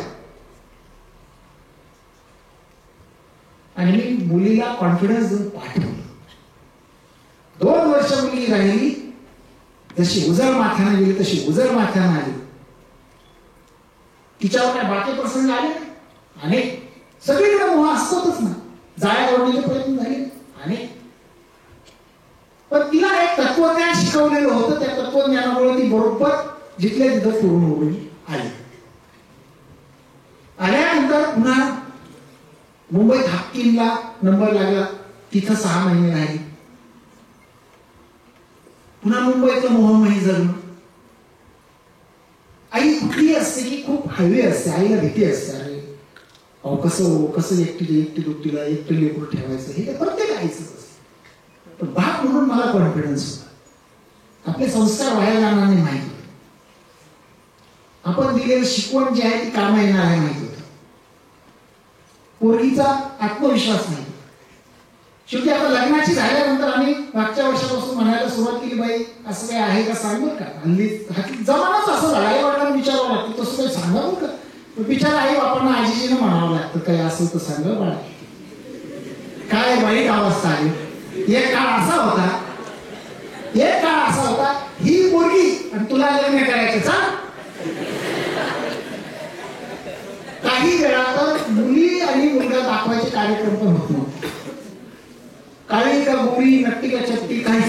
आणि मी मुलीला कॉन्फिडन्स देऊन पाठवलं. 2 वर्ष मुलगी राहिली, जशी उजळ माथ्यानं गेली तशी उजळ माथ्यानं आली. तिच्यावर काय बाकी प्रसंग आले आणि सगळीकडे मोह असतोच ना, जाळ्या ओढण्याचे प्रयत्न झाले आणि पण तिला एक तत्वज्ञान शिकवलेलं होतं. त्या तत्वज्ञानामुळे ती बरोबर जिथल्या तिथं पूर्ण होऊन आली. आल्यानंतर पुन्हा मुंबईत हापकीनला नंबर लागला, तिथं 6 महिने राहिली. पुन्हा मुंबईतलं मोहमही जगलं. आई कुठली असते की खूप हळवी असते, आईला भीती असते. अरे अहो कसं एकटी दुखटीला एकटी लेकरू ठेवायचं, हे प्रत्येक आईचं असतं. पण बाप म्हणून मला कॉन्फिडन्स होता. आपले संस्कार व्हायला जाणार नाही माहिती होतं, आपण दिलेलं शिकवण जी आहे ती कामा येणार आहे माहिती होतं. पोरगीचा आत्मविश्वास नाही. शेवटी आता लग्नाची झाल्यानंतर आम्ही मागच्या वर्षापासून म्हणायला सुरुवात केली, बाई असं काही आहे का सांग बरं का. हल्ली जमानाच असं झाला, आई वडिलांना विचारावं लागतं तसं काही सांगा बरं का. बिचारा आई बापांना आजीजीनं म्हणावं लागतं काही असेल तर सांगा बाळा. काय वाईट अवस्था आली. एक काळ असा होता, ही पोरगी आणि तुला लग्न करायचं का. काही वेळा तर मुली आणि मुलगा दाखवायचे कार्यक्रम पण होत नव्हते. काळी का गोरी, नक्की का चट्टी, काही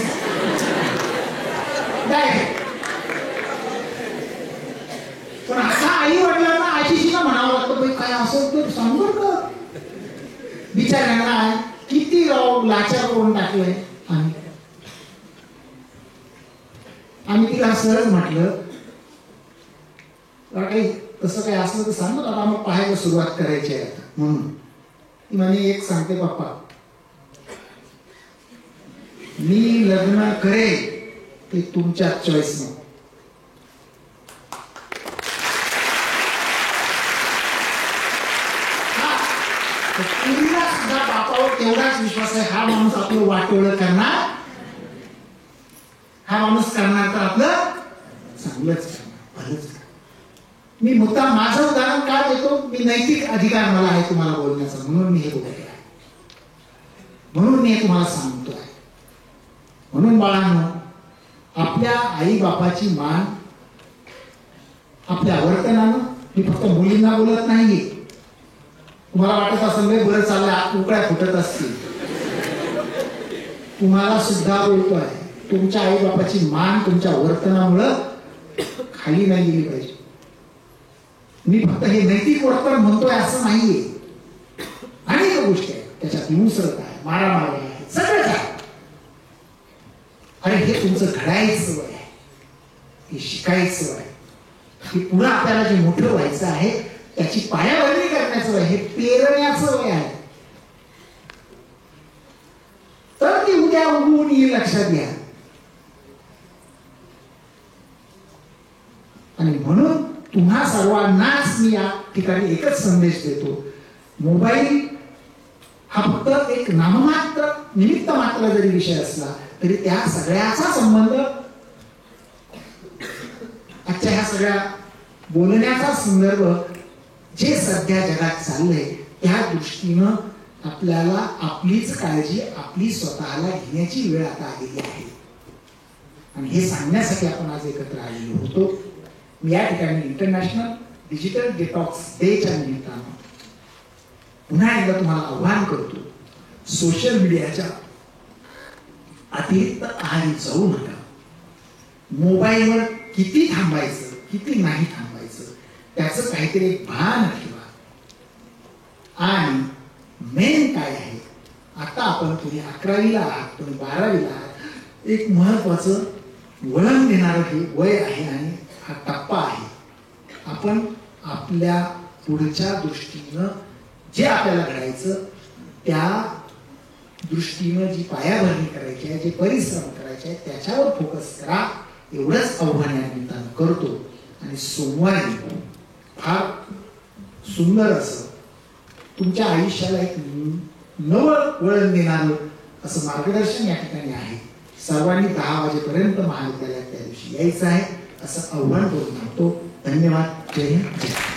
पण असा आई वडिलांना आजीशीला म्हणावं लागतं, बाई काय असं तर सांग बरं का. बिचाऱ्यांना किती लाचार करून टाकलंय. आम्ही तिला सहज म्हटलं काही तसं काही असलं तर सांग ना, मग पाहायला सुरुवात करायची आहे आता म्हणून. ती म्हणे एक सांगते पप्पा, मी लग्न करेल ते तुमच्या चॉईसनं. तिला सुद्धा बापावर तेवढाच विश्वास आहे, हा माणूस आपलं वाटोळं करणार, हा माणूस करणार तर आपलं चांगलंच करणार. मी मुद्दा माझं उदाहरण का देतो, मी नैतिक अधिकार मला आहे तुम्हाला बोलण्याचा, म्हणून मी हे बोलतो आहे, म्हणून मी हे तुम्हाला सांगतो आहे. म्हणून बाळांनो, आपल्या आई बापाची मान आपल्या वर्तनानं, मी फक्त मुलींना बोलत नाहीये, तुम्हाला वाटत असेल बरं चाललंय उकळ्या फुटत असतील, तुम्हाला सुद्धा बोलतोय. तुमच्या आई बापाची मान तुमच्या वर्तनामुळं खाली नाही गेली पाहिजे. मी फक्त हे नैतिक वर्तन म्हणतोय असं नाहीये, अनेक गोष्टी आहेत त्याच्यात, हिंसक आहे, मारामारी आहे, सगळंच आहे. अरे हे तुमचं घडायचं वय आहे, हे शिकायचं वय आहे, हे पुन्हा आपल्याला जे मोठं व्हायचं आहे त्याची पायाभरणी करण्याचं वय, हे पेरण्याचं वय आहे. तर ती उद्या उगवून येईल, लक्षात घ्या. आणि म्हणून तुम्हा सर्वांनाच मी या ठिकाणी एकच संदेश देतो, मोबाईल हा फक्त एक नाममात्र निमित्त मात्र जरी विषय असला तरी त्या सगळ्याचा संबंध, आजच्या ह्या सगळ्या बोलण्याचा संदर्भ जे सध्या जगात चाललंय त्या दृष्टीनं आपल्याला आपलीच काळजी आपली स्वतःला घेण्याची वेळ आता आलेली आहे. आणि हे सांगण्यासाठी आपण आज एकत्र आलेलो होतो. मी या ठिकाणी इंटरनॅशनल डिजिटल डिटॉक्स डेच्या निमित्तानं पुन्हा एकदा तुम्हाला आव्हान करतो, सोशल मीडियाच्या अतिरिक्त आहारी जाऊ नका. मोबाईलवर किती थांबायचं किती नाही थांबायचं त्याचं काहीतरी एक भान ठेवा. आणि मेन काय आहे, आता आपण तुम्ही 11वीला आहात, तुम्ही 12वीला आहात, एक महत्वाचं वळण देणारं हे वय आहे आणि हा टप्पा आहे. आपण आपल्या पुढच्या दृष्टीनं जे आपल्याला घडायचं त्या दृष्टीनं जी पायाभरणी करायची आहे, जे परिश्रम करायचे आहे त्याच्यावर फोकस करा, एवढंच आव्हान या निमित्तानं करतो. आणि सोमवारी फार सुंदर असं तुमच्या आयुष्याला एक नवं वळण देणारं असं मार्गदर्शन या ठिकाणी आहे. सर्वांनी 10 वाजेपर्यंत महाविद्यालयात त्या दिवशी यायचं आहे असं आव्हान करून सांगतो. धन्यवाद. जय हिंद.